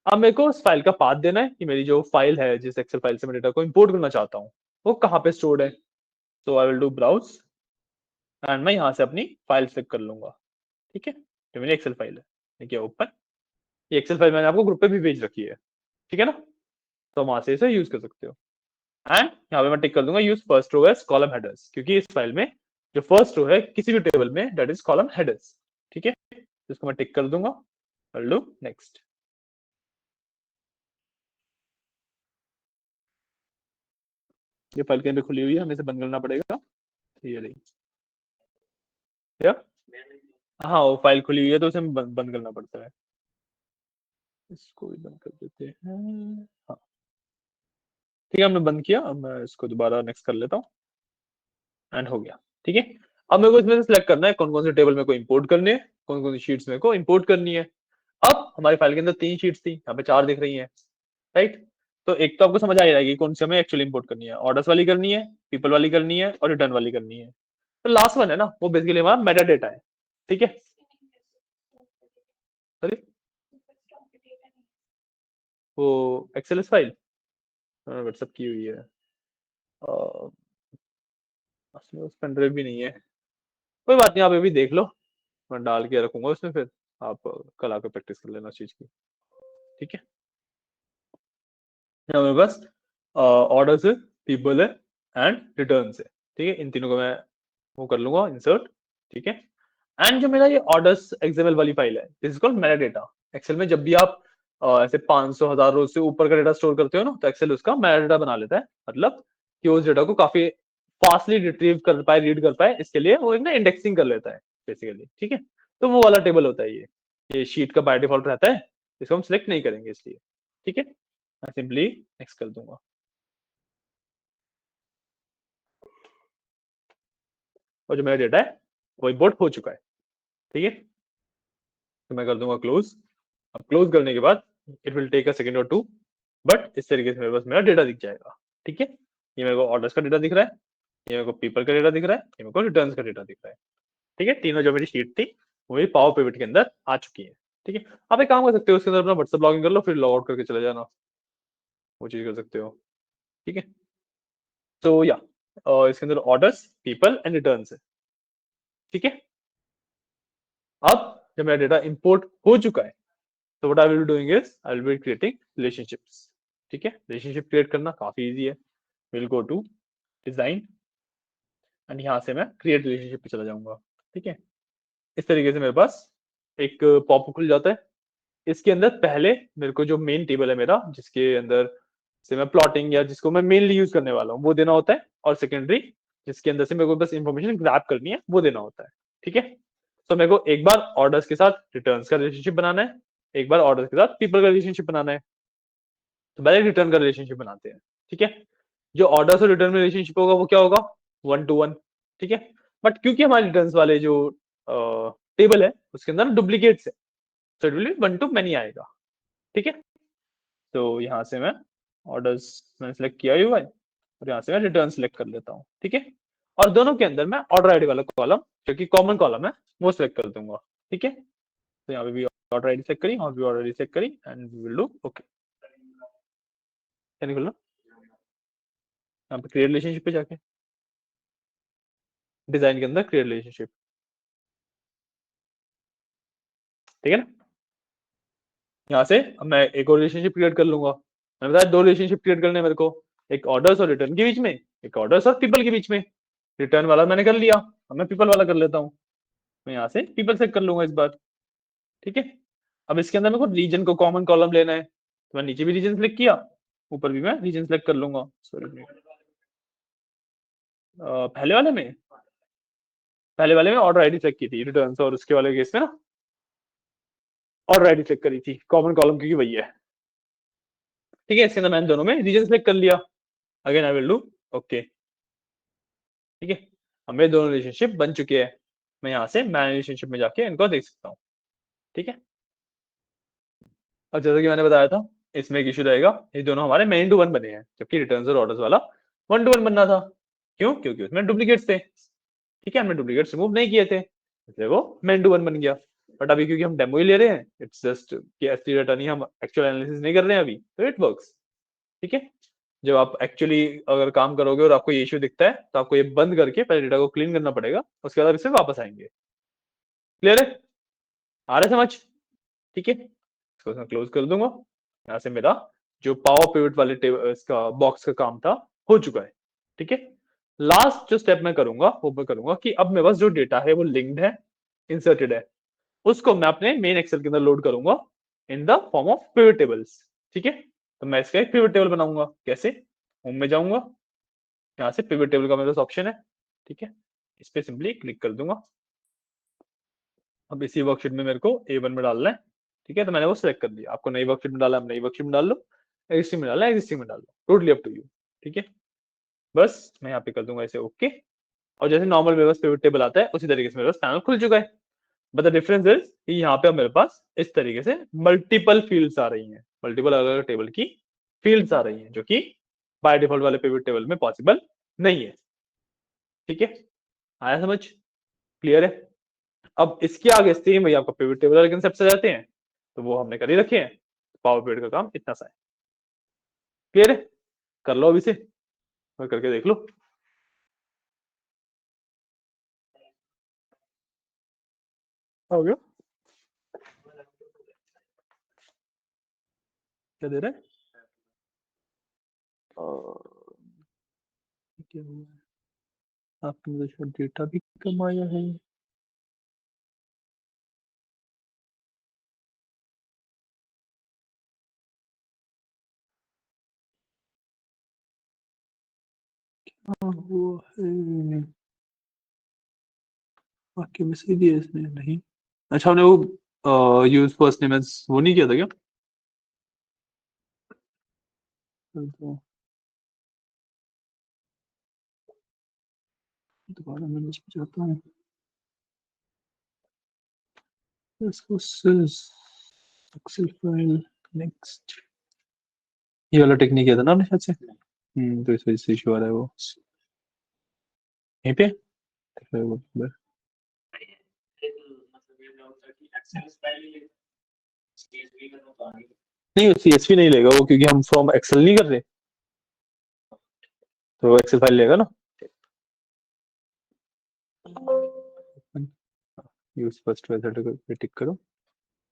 अब मेरे को उस फाइल का पाथ देना है कि मेरी जो फाइल है, जिस एक्सेल फाइल से मैं डेटा को इंपोर्ट करना चाहता हूँ, वो कहाँ पे स्टोर्ड है। तो I will do browse and मैं यहाँ से अपनी फाइल सिलेक्ट कर लूंगा। ठीक है, जो मेरी एक्सेल फाइल है, देखिए ओपन। ये एक्सेल फाइल मैंने आपको ग्रुप पे भी भेज रखी है। ठीक है ना, तो वहां से इसे यूज कर सकते हो। एंड यहाँ पे मैं टिक कर दूंगा use first row as column headers, क्योंकि इस फाइल में जो फर्स्ट रो है किसी भी टेबल में, दैट इज कॉलम हेडर्स। ठीक है, इसको मैं टिक कर दूंगा, कर लो नेक्स्ट। ये फाइल कहीं पे खुली हुई है, हमें इसे बंद करना पड़ेगा। ये रही क्या, हाँ वो फाइल खुली हुई है तो उसे बंद करना पड़ता है। इसको भी बंद कर देते हैं। हाँ ठीक है, हमने बंद किया। अब मैं इसको दोबारा नेक्स्ट कर लेता हूँ एंड हो गया। ठीक है, अब मेरे को इसमें से सिलेक्ट करना है कौन कौन से टेबल मेरे को इंपोर्ट करने हैं, कौन कौन सी शीट्स मेरे को इंपोर्ट करनी है। अब हमारी फाइल के अंदर 3 शीट्स थी, यहाँ पे 4 दिख रही हैं। राइट, तो एक तो आपको समझ आ जाएगी कौन सी हमें एक्चुअली इंपोर्ट करनी है, ऑर्डर्स वाली करनी है, पीपल वाली करनी है और रिटर्न वाली करनी है। तो लास्ट वन है ना, वो बेसिकली हमारा मेटा डेटा है। ठीक है, सॉरी वो एक्सेल फाइल व्हाट्सएप की हुई है, उसमें उस पेन ड्राइव भी नहीं है। कोई बात नहीं, आप ये भी देख लो, मैं डाल के रखूंगा उसमें, फिर आप कल आकर प्रैक्टिस कर लेना उस चीज की। ठीक है, यहाँ मेरे पास ऑर्डर्स है, पीपल है एंड रिटर्न है। ठीक है, इन तीनों को मैं वो कर लूंगा इंसर्ट। ठीक है, एंड जो मेरा ये ऑर्डर्स एक्सएमएल वाली फाइल है, this is called meta data. Excel में जब भी आप ऐसे 500 1000 रोज से ऊपर का डेटा स्टोर करते हो ना, तो एक्सेल उसका मेटा डेटा बना लेता है, मतलब कि उस डेटा को काफी फास्टली रिट्रीव कर पाए, रीड कर पाए, इसके लिए वो एक ना इंडेक्सिंग कर लेता है बेसिकली। ठीक है, तो वो वाला टेबल होता है ये शीट का बाय डिफॉल्ट रहता है, इसको हम सिलेक्ट नहीं करेंगे इसलिए। ठीक है, मैं सिंपली नेक्स्ट कर दूंगा। और जो मेरा डेटा है वो इंपोर्ट हो चुका है। ठीक है, तो मैं कर दूंगा क्लोज। अब क्लोज करने के बाद it will take a second और टू, बट इस तरीके से मेरे पास मेरा डेटा दिख जाएगा। ठीक है, ये मेरे को ऑर्डर्स का डेटा दिख रहा है, ये मेरे को पीपल का डेटा दिख रहा है, ये मेरे को रिटर्न्स का डेटा दिख रहा है। ठीक है, तीनों जो मेरी शीट थी वो मेरी पावर पिवट के अंदर आ चुकी है। ठीक है, आप एक काम कर सकते हो, उसके अंदर अपना व्हाट्सएप लॉगिन कर लो, फिर लॉग आउट करके चले जाना, वो चीज कर सकते हो। ठीक है, तो या इसके अंदर ऑर्डर्स, पीपल एंड रिटर्न्स है। ठीक है, अब जब मेरा डेटा इंपोर्ट हो चुका है, तो what I will be doing is I will be creating relationships. ठीक है, रिलेशनशिप क्रिएट करना काफी इजी है। Will go to design and यहाँ से मैं क्रिएट रिलेशनशिप पे चला जाऊंगा। ठीक है, इस तरीके से मेरे पास एक पॉप खुल जाता है। इसके अंदर पहले मेरे को जो मेन टेबल है मेरा, जिसके अंदर से मैं प्लॉटिंग या जिसको मैं मेनली यूज करने वाला हूँ वो देना होता है, और सेकेंडरी जिसके अंदर से मेरे को बस इंफॉर्मेशन ग्रैब करनी है वो देना होता है। ठीक है, तो मेरे को एक बार ऑर्डर्स के साथ रिटर्न्स का रिलेशनशिप बनाना है, एक बार ऑर्डर्स के साथ पीपल का रिलेशनशिप बनाना है। तो पहले रिटर्न का रिलेशनशिप बनाते हैं। ठीक है, जो ऑर्डर्स और रिटर्न में रिलेशनशिप होगा वो क्या होगा, 1 to 1। ठीक है, बट क्योंकि हमारे रिटर्न्स वाले जो टेबल है उसके अंदर डुप्लीकेट्स है, तो it will B 1 to many आएगा। ठीक है, तो यहाँ से मैं ऑर्डर्स मैंने सेलेक्ट किया हुआ है, और यहाँ से मैं रिटर्न सेलेक्ट कर लेता हूँ। ठीक है, और दोनों के अंदर मैं ऑर्डर आईडी वाला कॉलम, जो कि कॉमन कॉलम है, वो सिलेक्ट कर दूंगा। ठीक है, तो यहाँ पे भी ऑर्डर आईडी सेलेक्ट करी, और भी ऑर्डर आईडी सेलेक्ट करी, and we will do okay. क्या निकलना, यहाँ पे क्रिएट रिलेशनशिप पे जाके डिजाइन के अंदर क्रिएट रिलेशनशिप। ठीक है ना, यहाँ से अब मैं एक और रिलेशनशिप क्रिएट कर लूंगा। मैंने बताया 2 रिलेशनशिप क्रिएट करने हैं मेरे को, एक ऑर्डर्स और रिटर्न के बीच में, एक ऑर्डर्स और पीपल के बीच में। रिटर्न वाला मैंने कर लिया, अब मैं पीपल वाला कर लेता हूँ। मैं यहाँ से पीपल सेलेक्ट कर लूंगा इस बार। ठीक है, अब इसके अंदर मेरे को रीजन को कॉमन कॉलम लेना है, तो मैं नीचे भी रीजन सेलेक्ट किया, ऊपर भी मैं रीजन सेलेक्ट कर लूंगा। सॉरी, पहले वाले में ऑर्डर आईडी सेलेक्ट की थी रिटर्न, और उसके वाले केस में ना ऑर्डर आईडी सेलेक्ट करी थी कॉमन कॉलम, क्योंकि वही है। ठीक है, इसके अंदर मैंने दोनों में रीजन सेलेक्ट कर लिया। Again I will do okay. ठीक है, अब मेरे दोनों रिलेशनशिप बन चुके हैं। मैं यहाँ से मैन रिलेशनशिप में जाके इनको देख सकता हूँ। ठीक है, और जैसा कि मैंने बताया था, इसमें एक इशू रहेगा, ये दोनों हमारे मेन टू वन बने हैं, जबकि रिटर्न्स और ऑर्डर्स वाला 1 to 1 बनना था। क्यों, क्योंकि उसमें डुप्लीकेट्स थे। ठीक है, हमने डुप्लीकेट्स रिमूव नहीं किए थे, इसलिए वो मेन टू वन बन गया। बट अभी क्योंकि हम डेमो ही ले रहे हैं, इट्स जस्ट कि एसटी डाटा नहीं, हम एक्चुअल एनालिसिस नहीं कर रहे हैं अभी, तो इट वर्क्स। ठीक है, जब आप एक्चुअली अगर काम करोगे और आपको ये इशू दिखता है, तो आपको ये बंद करके पहले डेटा को क्लीन करना पड़ेगा, उसके बाद आप इससे वापस आएंगे। क्लियर है, आ रहा है समझ। ठीक है, इसको मैं क्लोज कर दूंगा। यहाँ से मेरा जो पावर पिवट वाले इसका बॉक्स का काम था हो चुका है। ठीक है, लास्ट जो स्टेप मैं करूंगा वो मैं करूंगा कि अब मेरे पास जो डेटा है वो लिंक्ड है, इंसर्टेड है, उसको मैं अपने मेन एक्सेल के अंदर लोड करूंगा in the form of pivot tables. ठीक है, तो मैं इसका एक पिवट टेबल बनाऊंगा। कैसे, होम में जाऊंगा, यहाँ से पिवट टेबल का मेरे पास ऑप्शन है। ठीक है, इस पे सिंपली क्लिक कर दूंगा। अब इसी वर्कशीट में मेरे को A1 में डालना है। ठीक है, तो मैंने वो सिलेक्ट कर लिया। आपको नई वर्कशीट में डाला है, नई वर्कशीट में डाल लो, एग्जिस्टिंग में डाला है, एग्जिस्टिंग में डाल लो, टोटली अप टू यू। ठीक है, बस मैं यहाँ पे कर दूंगा इसे ओके। और जैसे नॉर्मल मेरे पास पिवट टेबल आता है, उसी तरीके से मेरे पास पैनल खुल चुका है। बट द डिफरेंस इज कि यहाँ पे अब मेरे पास इस तरीके से मल्टीपल फील्ड्स आ रही हैं, मल्टीपल अलग अलग टेबल की फील्ड्स आ रही हैं, जो कि बाय डिफॉल्ट वाले पिवट टेबल में पॉसिबल नहीं है। ठीक है, आया समझ, क्लियर है। अब इसके आगे सेम वही आपका पिवट टेबल वाले कंसेप्ट आ जाते हैं, तो वो हमने कर ही रखे हैं। पावर पिवट का काम इतना सा है। क्लियर है, कर लो अभी से, और करके देख लो। हो गया, क्या दे रहा है, क्या हुआ है, आपने मुझे शायद डेटा भी कमाया है। क्या हुआ है, बाकी में सही दिया इसने नहीं। अच्छा, हमने वो यूज फर्स्ट नेम वो नहीं किया था क्या, तो दोबारा मैं उस पर जाता हूँ, इसको एक्सेल फाइल नेक्स्ट, ये वाला टेक नहीं किया था ना आपने शायद से, तो इस वजह से इशू आ रहा है वो यहीं पे नहीं, CSV नहीं लेगा वो, क्योंकि हम फ्रॉम एक्सेल नहीं कर रहे, तो एक्सेल फाइल लेगा ना। यूज फर्स्ट मेथड पे टिक करो,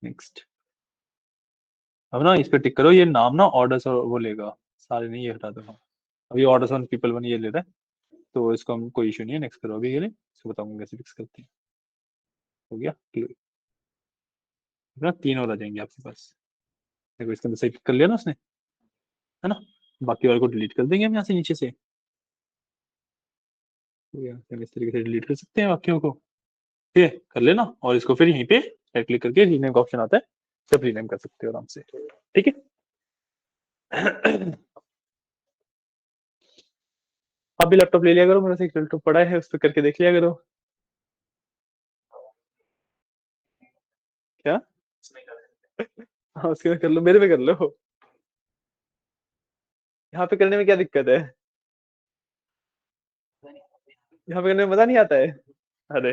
नेक्स्ट। अब ना इस पे टिक करो, ये नाम ना ऑर्डर्स और वो लेगा सारे, नहीं ये हटा दो। अभी ऑर्डर्स ऑन पीपल वन ये ले रहा है, तो इसको हम कोई इशू नहीं है, नेक्स्ट करो अभी के लिए, इसको बताऊंगा कैसे फिक्स करते हैं। हो गया ना, 3 और आ जाएंगे आपके पास। देखो इसके अंदर सही पिक कर लिया ना उसने, है ना। बाकी वाले को डिलीट कर देंगे हम यहाँ से नीचे से, तो यहाँ से हम इस तरीके से डिलीट कर सकते हैं वाक्यों को, ठीक है, कर लेना। और इसको फिर यहीं पे राइट क्लिक करके रीनेम का ऑप्शन आता है, सब रीनेम कर सकते हो आराम से, ठीक है। आप भी लैपटॉप ले लिया करो, मेरे से एक लैपटॉप पड़ा है, उस पर करके देख लिया करो। क्या? हाँ उसके में कर लो, मेरे पे कर लो। यहाँ पे करने में क्या दिक्कत है? यहाँ पे करने में मजा नहीं आता है? अरे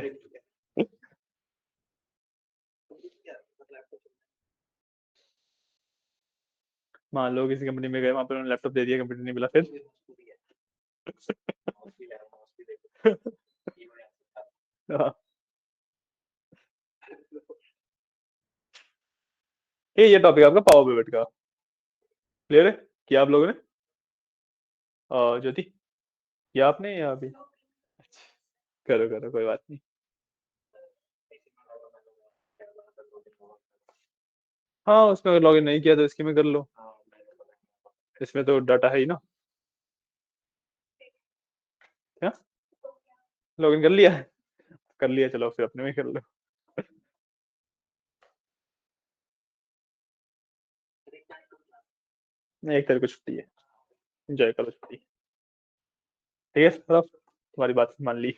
मान लो किसी कंपनी में गए, वहां पर उन्होंने लैपटॉप दे दिया, कंप्यूटर नहीं मिला, फिर हाँ। ये टॉपिक आपका पावर पिवट का क्लियर है? किया आप लोगों ने? ज्योति, किया आपने या अभी? करो करो, कोई बात नहीं। हाँ उसमें अगर लॉगिन नहीं किया तो इसकी में कर लो, इसमें तो डाटा है ही ना। क्या? लॉगिन कर लिया? कर लिया, चलो फिर अपने में कर लो। नहीं, 1 तारीख को छुट्टी है, एंजॉय करो छुट्टी, ठीक है साहब, तुम्हारी बात मान ली।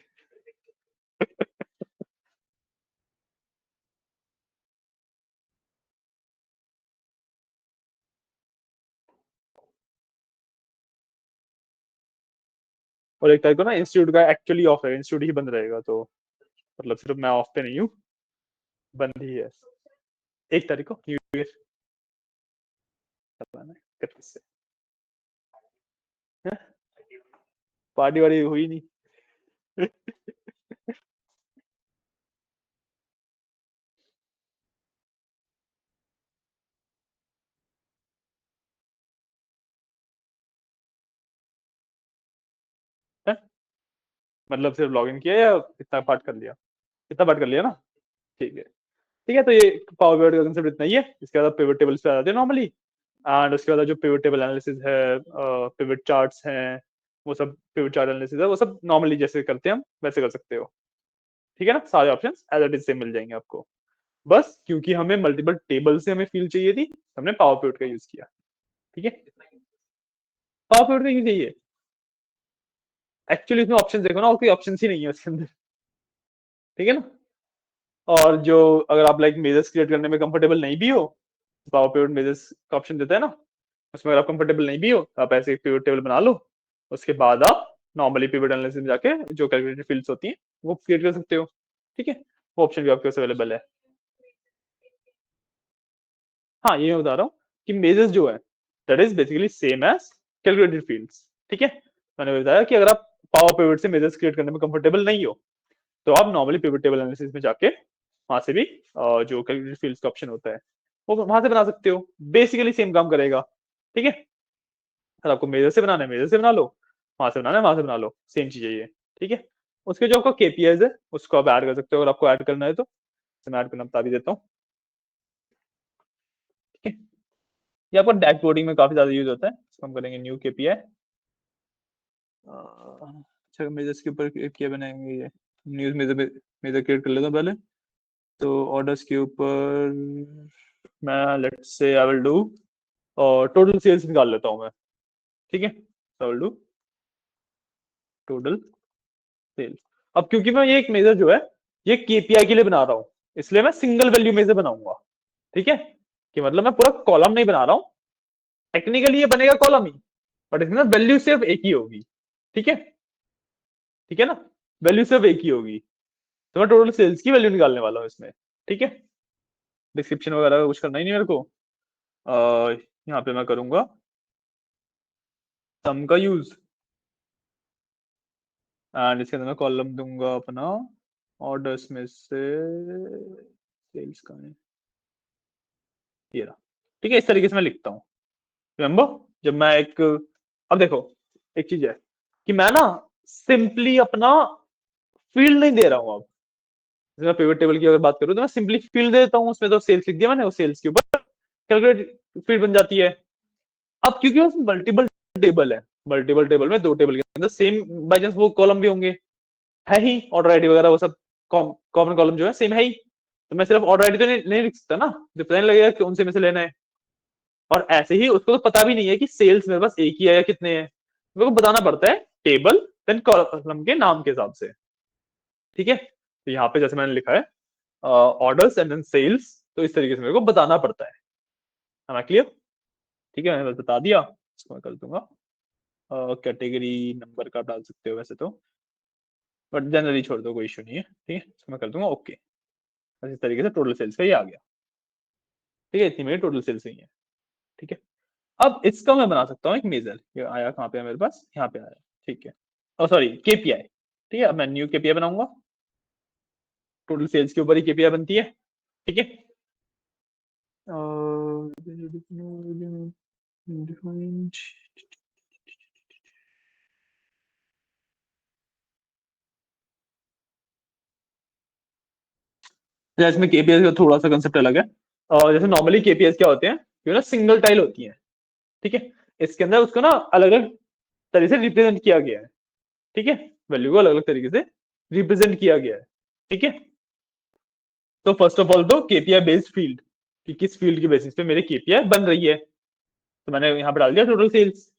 और 1 तारीख को ना इंस्टीट्यूट का एक्चुअली ऑफ है, इंस्टीट्यूट ही बंद रहेगा, तो मतलब सिर्फ मैं ऑफ पे नहीं हूँ, बंद ही है 1 तारीख को, न्यू ईयर से। पार्टी वार्टी हुई नहीं। है? मतलब सिर्फ लॉगिन किया या इतना पार्ट कर लिया? इतना पार्ट कर लिया ना, ठीक है। ठीक है, तो ये पावर पीवट का कंसेप्ट इतना ही है। इसके बाद पिवट टेबल्स पे आ जाते हैं नॉर्मली, एंड उसके बाद जो पिवट टेबल एनालिसिस है, पिवट चार्ट्स हैं, वो सब पिवट चार्ट एनालिसिस है, वो सब नॉर्मली जैसे करते हैं हम वैसे कर सकते हो, ठीक है ना। सारे ऑप्शन एज इट इज से मिल जाएंगे आपको। बस क्योंकि हमें मल्टीपल टेबल से हमें फील्ड चाहिए थी, हमने पावर पिवट का यूज किया, ठीक है। पावर पिवट का यूज चाहिए, एक्चुअली इसमें ऑप्शन देखो ना, और कोई ऑप्शन ही नहीं है उसके अंदर, ठीक है ना। और जो अगर आप लाइक मेजर्स क्रिएट करने में कंफर्टेबल नहीं भी हो, पावर पिवट मेजर्स का ऑप्शन देता है ना, उसमें अगर आप कंफर्टेबल नहीं भी हो तो आप ऐसे एक पिवट टेबल बना लो, उसके बाद आप नॉर्मली पिवट एनालिसिस में जाके जो कैलकुलेटेड फील्ड्स होती हैं वो क्रिएट कर सकते हो, ठीक है। वो ऑप्शन भी आपके पास अवेलेबल है। हाँ ये मैं बता रहा हूँ कि मेजर्स जो है that is basically same as calculated fields, ठीक है। मैंने बताया कि अगर आप पावर पिवट से मेजर्स क्रिएट करने में कंफर्टेबल नहीं हो, तो आप नॉर्मली पिवट टेबल एनालिसिस में जाके वहां से भी जो कैलकुलेटेड फील्ड्स का ऑप्शन होता है वो वहां से बना सकते हो, बेसिकली सेम काम करेगा, ठीक है। अगर आपको मेजर से बनाना है मेजर से बना लो, वहां से बनाना है वहां से बना लो, सेम चीज है ये, ठीक है। उसके जो आपका केपीआईज है उसको आप ऐड कर सकते हो, अगर आपको ऐड करना है तो मैं ऐड करना बता भी देता हूँ, ठीक है। ये आपको डैशबोर्डिंग में काफी ज्यादा यूज होता है, इसको हम करेंगे न्यू केपीआई। अच्छा मेजर्स के ऊपर क्या बनाएंगे, ये न्यूज मेजर मेजर क्रिएट कर लेता हूँ पहले। तो ऑर्डर्स के ऊपर मैं let's say I will do और टोटल सेल्स निकाल लेता हूँ मैं, ठीक है। I will do total sales. अब क्योंकि मैं ये एक मेजर जो है ये केपीआई के लिए बना रहा हूँ, इसलिए मैं सिंगल वैल्यू मेजर बनाऊंगा, ठीक है। कि मतलब मैं पूरा कॉलम नहीं बना रहा हूँ, टेक्निकली ये बनेगा कॉलम ही, बट इसमें वैल्यू सिर्फ एक ही होगी। ठीक है, ठीक है ना, वैल्यू सिर्फ एक ही होगी। तो मैं टोटल सेल्स की वैल्यू निकालने वाला हूँ इसमें। ठीक है, डिस्क्रिप्शन वगैरह का कुछ करना ही नहीं मेरे को। यहाँ पे मैं करूंगा सम का यूज, एंड इसके अंदर मैं कॉलम दूंगा अपना ऑर्डर्स में से सेल्स का है, ये रहा। ठीक है, इस तरीके से मैं लिखता हूँ। रिमेम्बर, जब मैं एक, अब देखो एक चीज है कि मैं ना सिंपली अपना फील्ड नहीं दे रहा हूँ। अब जैसे मैं पिवट टेबल की अगर बात करूँ तो मैं सिंपली फील्ड दे देता हूँ, उसमें तो सेल्स लिख दिया मैंने, वो सेल्स के ऊपर कैलकुलेट फील्ड बन जाती है। अब क्योंकि उसमें मल्टीपल टेबल है, मल्टीपल टेबल में दो टेबल के अंदर सेम बाई चांस वो कॉलम भी होंगे, है ही ऑर्डर आईडी वगैरह वो सब, कॉमन कॉलम जो है सेम है ही, तो मैं सिर्फ ऑर्डर आईडी तो नहीं लिख सकता ना, तो पता नहीं लगेगा कौन से में से लेना है। और ऐसे ही उसको तो पता भी नहीं है कि सेल्स मेरे पास एक ही है या कितने हैं, मेरे को बताना पड़ता है टेबल देन कॉलम के नाम के हिसाब से। ठीक है, तो यहाँ पे जैसे मैंने लिखा है ऑर्डर्स एंड देन सेल्स, तो इस तरीके से मेरे को बताना पड़ता है क्लियर? ठीक है, मैंने बस बता दिया, इसको मैं कर दूंगा कैटेगरी नंबर का डाल सकते हो वैसे तो, बट जनरली छोड़ दो, कोई इशू नहीं है। ठीक है, इसको मैं कर दूंगा ओके। बस इस तरीके से टोटल सेल्स का ये आ गया। ठीक है, इतनी मेरी टोटल सेल्स ही है। ठीक है, अब इसका मैं बना सकता हूँ एक मेजर, ये आया कहाँ पे है मेरे पास, यहाँ पे आया। ठीक है, और सॉरी केपीआई। ठीक है, अब मैं न्यू केपीआई बनाऊंगा, टोटल सेल्स के ऊपर ही केपीआई बनती है। ठीक है, जैसे इसमें केपीएस का थोड़ा सा कंसेप्ट अलग है, और जैसे नॉर्मली केपीएस क्या होते हैं, जो ना सिंगल टाइल होती है। ठीक है, इसके अंदर उसको ना अलग अलग तरीके से रिप्रेजेंट किया गया है। ठीक है, वैल्यू को अलग अलग तरीके से रिप्रेजेंट किया गया है। ठीक है, तो फर्स्ट ऑफ ऑल तो केपीआई बेस्ड फील्ड, कि किस फील्ड के बेसिस पे मेरे केपीआई बन रही है, तो मैंने यहाँ पे डाल दिया टोटल सेल्स।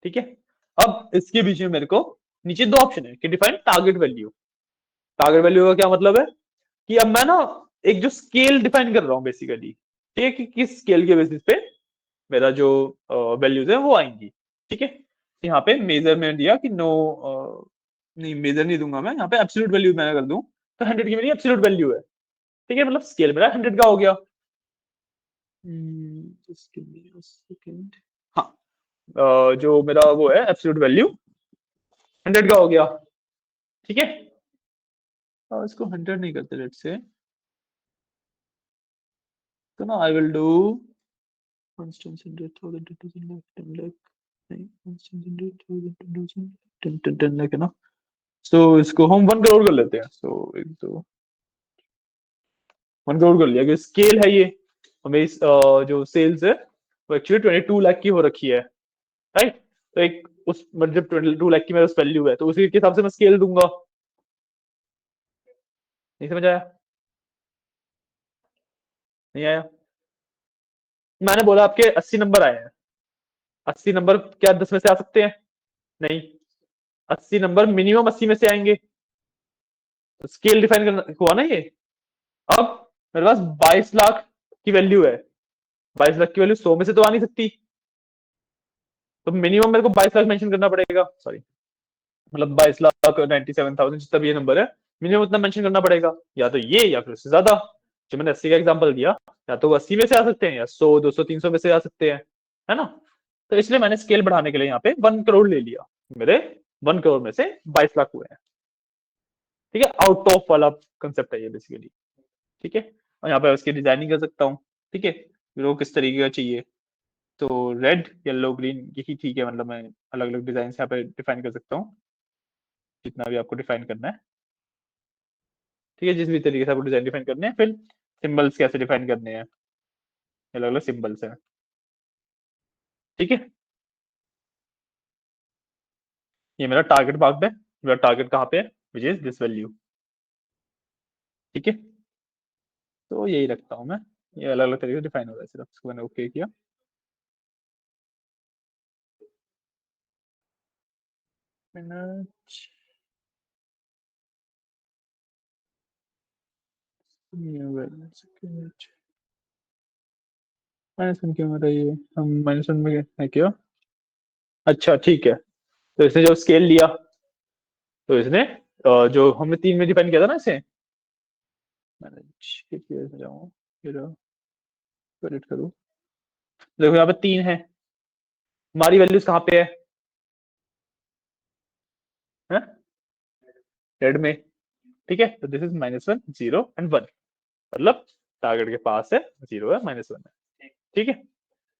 ठीक है, अब इसके बीच में मेरे को नीचे दो ऑप्शन है कि define target value. Target value का क्या मतलब है कि अब मैं ना एक जो स्केल डिफाइन कर रहा हूँ बेसिकली, ठीक है, कि किस स्केल के बेसिस पे मेरा जो वैल्यूज है वो आएंगी। ठीक है, यहाँ पे मेजर में दिया कि नो, नहीं मेजर नहीं दूंगा मैं, यहाँ पे एब्सोल्यूट वैल्यू मैंने कर दूं, तो 100 की मेरी एब्सोल्यूट वैल्यू है। ठीक है, मतलब स्केल मेरा 100 का हो गया। just give me a second। हाँ, जो मेरा वो है एब्सोल्यूट वैल्यू 100 का हो गया। ठीक है, इसको 100 नहीं करते लेट से, तो ना आई will do constants 100,000 10 lakh 10 lakh, नहीं constants 100,000 10,000 10 लाख है ना, सो इसको हम 1 करोड़ कर लेते हैं। सो एक दो 1 करोड़ कर लिया, कि स्केल है ये, और मेरी जो सेल्स है वो एक्चुअली 22 लाख की हो रखी है। राइट, तो एक उस मतलब जब 22 लाख की मेरे पास वैल्यू है, तो उसी के हिसाब से मैं स्केल दूंगा। नहीं समझ आया? नहीं आया? मैंने बोला आपके 80 नंबर आए हैं, 80 नंबर क्या 10 में से आ सकते हैं? नहीं, 80 नंबर मिनिमम 80 में से आएंगे, तो स्केल डिफाइन करना हुआ ना ये। अब मेरे पास 22 लाख की वैल्यू है, 22 लाख की वैल्यू 100 में से तो आ नहीं सकती, तो मिनिमम मेरे को 22 लाख मेंशन करना पड़ेगा, सॉरी मतलब 22,97,000 जितना भी ये नंबर है, मिनिमम उतना मेंशन करना पड़ेगा, या तो ये या फिर उससे ज्यादा। जो मैंने 80 का एग्जांपल दिया, या तो वो 80 में से आ सकते हैं, या 100 200 300 में से आ सकते हैं, है ना। तो इसलिए मैंने स्केल बढ़ाने के लिए यहाँ पे 1 करोड़ ले लिया, मेरे 1 करोड़ में से 22 लाख हुए हैं। ठीक है, आउट ऑफ वाला कंसेप्ट है ये बेसिकली। ठीक है, और यहाँ पे उसकी डिजाइनिंग कर सकता हूँ। ठीक है, मेरे को किस तरीके का चाहिए, तो रेड येलो ग्रीन यही ठीक है, मतलब मैं अलग अलग डिजाइन यहाँ पे डिफाइन कर सकता हूँ, जितना भी आपको डिफाइन करना है। ठीक है, जिस भी तरीके से आपको डिजाइन डिफाइन करने हैं, फिर सिंबल्स कैसे डिफाइन करने हैं, अलग अलग सिंबल्स हैं। ठीक है, ये मेरा टारगेट मार्क्ड है, मेरा टारगेट कहाँ पे है, विच इज दिस वैल्यू। ठीक है, तो यही रखता हूँ मैं, ये अलग अलग तरीके से डिफाइन हो रहा है, सिर्फ इसको मैंने ओके किया। मिनट, -1 क्यों आ रही है? हम -1 में है क्या? अच्छा ठीक है, तो इसने जब स्केल लिया तो इसने जो हमने 3 में डिफाइन किया था ना इसे, मैनेज KPI में जाऊँ, फिर एडिट करूँ, देखो यहाँ पे 3 है, हमारी वैल्यूज कहाँ पे है? रेड में, ठीक है, तो दिस इज -1 0 एंड 1, मतलब टारगेट के पास है 0 है -1 है, ठीक है,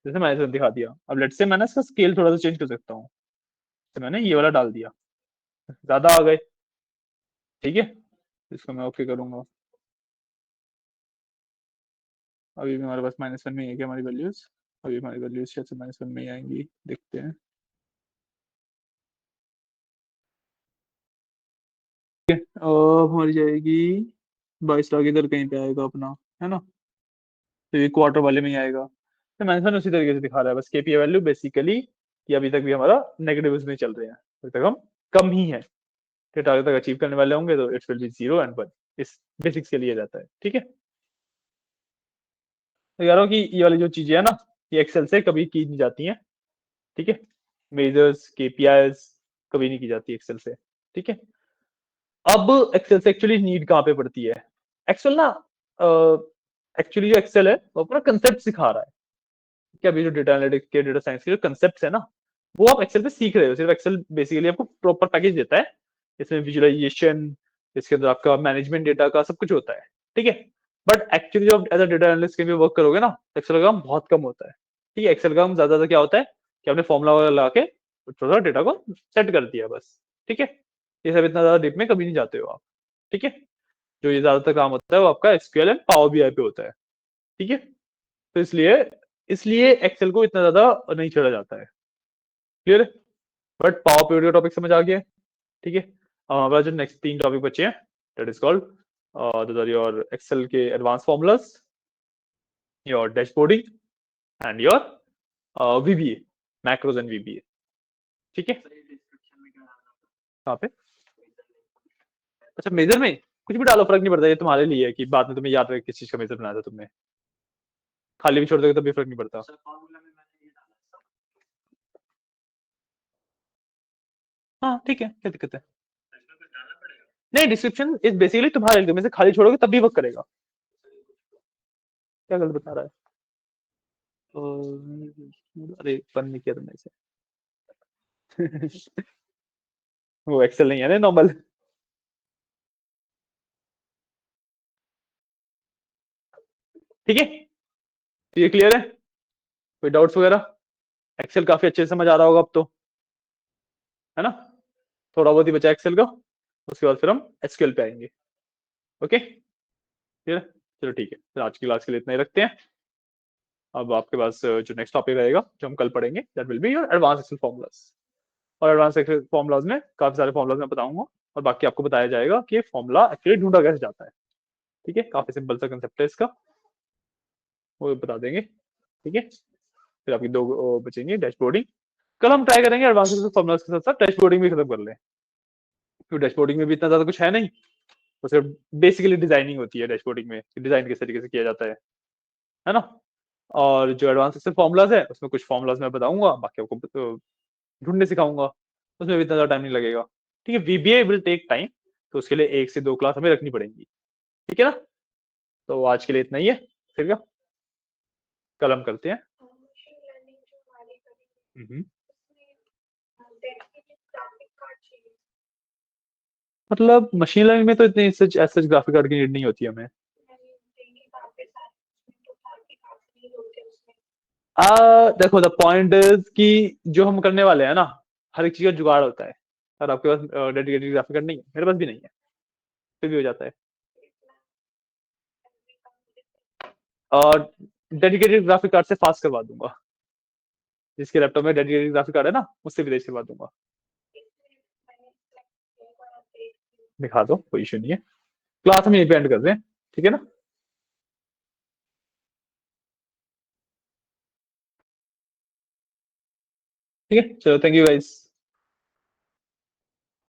जैसे -1 दिखा दिया। अब लेट्स से मैंने इसका स्केल थोड़ा सा चेंज कर सकता हूँ, तो मैंने ये वाला डाल दिया, ज्यादा आ गए, ठीक है, इसको मैं ओके करूंगा। अभी भी हमारे पास -1 में ही है क्या हमारी वैल्यूज? अभी हमारी वैल्यूज शायद से -1 में ही आएंगी, देखते हैं। अब हमारी जाएगी 22 लाख, इधर कहीं पे आएगा अपना, है ना, तो ये क्वार्टर वाले में ही आएगा। तो मैंने उसी तरीके से दिखा रहा है, बस केपीआई वैल्यू बेसिकली ये अभी तक भी हमारा नेगेटिव में चल रहे हैं, अभी तक हम कम ही है, फिर टारगेट तक अचीव करने वाले होंगे तो इट विल बी 0 एंड 1, इस बेसिक्स के लिए जाता है, ठीक है। तो कह रहा हूँ कि ये वाली जो चीजें है ना, ये एक्सेल से कभी की नहीं जाती हैं, ठीक है, मेजर्स केपीआईज कभी नहीं की जाती एक्सेल से, ठीक है। अब एक्सेल से एक्चुअली नीड कहाँ पे पड़ती है? एक्सेल ना, एक्चुअली जो एक्सेल है वो अपना कंसेप्ट सिखा रहा है कि अभी जो डेटा एनालिटिक्स के, डेटा साइंस के जो कंसेप्ट है ना, वो आप एक्सेल पे सीख रहे हो, सिर्फ एक्सेल बेसिकली आपको प्रॉपर पैकेज देता है, इसमें विजुअलाइजेशन, इसके अंदर आपका मैनेजमेंट डेटा का सब कुछ होता है, ठीक है। बट एक्चुअली जब एज अ डेटा एनालिस्ट के भी वर्क करोगे ना, एक्सेल का काम बहुत कम होता है, ठीक है। एक्सेल का काम ज्यादा क्या होता है कि आपने फॉर्मुला वगैरह लगा के थोड़ा डेटा को सेट कर दिया बस, ठीक है, ये सब इतना ज्यादा डीप में कभी नहीं जाते हो आप, ठीक है। जो ये ज्यादातर काम होता है वो आपका एसक्यूएल एंड पावर बीआई पे होता है, ठीक है। तो इसलिए इसलिए एक्सेल को इतना ज्यादा नहीं छेड़ा जाता है, क्लियर है। बट पावर पीरियड का टॉपिक समझ आ गया है, ठीक है। हमारा जो नेक्स्ट 3 टॉपिक बचे हैं, that is called your Excel के advance formulas, your dashboarding and your VBA, macros and VBA, ठीक है। कहाँ पे? अच्छा मेजर में कुछ भी डालो, फर्क नहीं पड़ता, ये तुम्हारे लिए है कि बाद में तुम्हें याद रहे किस चीज का मेजर बनाया था तुमने, खाली भी छोड़ दोगे तब भी फर्क नहीं पड़ता। हाँ ठीक है, क्या दिक्कत है? नहीं, डिस्क्रिप्शन इज बेसिकली तुम्हारे लिए, तुम इसे खाली छोड़ोगे तब भी वर्क करेगा। क्या गलत बता रहा है? अरे बंद नहीं किया तुमने इसे। वो एक्सेल नहीं है ना, नॉर्मल। ठीक है, तो ये क्लियर है? कोई डाउट्स वगैरह? एक्सेल काफी अच्छे से समझ आ रहा होगा अब तो, है ना, थोड़ा बहुत ही बचा एक्सेल का, उसके बाद फिर हम एसक्यूएल पे आएंगे, ओके क्लियर। चलो ठीक है, फिर आज की क्लास के लिए इतना ही रखते हैं। अब आपके पास जो नेक्स्ट टॉपिक रहेगा जो हम कल पढ़ेंगे, that will be your advance Excel formulas, और एडवांस एक्सेल फॉर्मूलाज में काफी सारे फॉर्मूलाज मैं बताऊंगा, और बाकी आपको बताया जाएगा कि फॉर्मूला एक्चुअली ढूंढा कैसे जाता है, ठीक है। काफी सिंपल सा कंसेप्ट है इसका, वो बता देंगे, ठीक है। फिर आपकी दो बचेंगे डैशबोर्डिंग, कल हम ट्राई करेंगे एडवांस फॉर्मुलाज के साथ साथ डैशबोर्डिंग भी खत्म कर लें, क्योंकि डैशबोर्डिंग में भी इतना ज्यादा कुछ है नहीं, वो सिर्फ बेसिकली डिजाइनिंग होती है डैशबोर्डिंग में, डिजाइन किस तरीके से किया जाता है ना। और जो एडवांस एक्सेल फॉर्मुलाज है उसमें कुछ फॉर्मुलाज मैं बताऊंगा, बाकी आपको ढूंढने सिखाऊंगा, उसमें भी इतना ज्यादा टाइम नहीं लगेगा, ठीक है। वीबीए विल टेक टाइम, तो उसके लिए 1 से 2 क्लास हमें रखनी पड़ेंगी, ठीक है ना। तो आज के लिए इतना ही है, फिर क्या कल हम करते हैं। हम्म। मतलब मशीन लर्निंग में तो इतनी सच सच ग्राफिक कार्ड की नीड नहीं होती हमें। देखो द पॉइंट इज कि जो हम करने वाले हैं ना, हर एक चीज का जुगाड़ होता है, और आपके पास डेडिकेटेड ग्राफिक कार्ड नहीं है, मेरे पास भी नहीं है, फिर भी हो जाता है। और डेडिकेटेड ग्राफिक कार्ड से फास्ट करवा दूंगा, जिसके लैपटॉप में डेडिकेटेड ग्राफिक कार्ड है ना, उससे भी तेज करवा दूंगा। दिखा दो, कोई इशू नहीं है, क्लास हम यहीं पे एंड कर रहे हैं, ठीक है ना। ठीक है, चलो थैंक यू गाइस।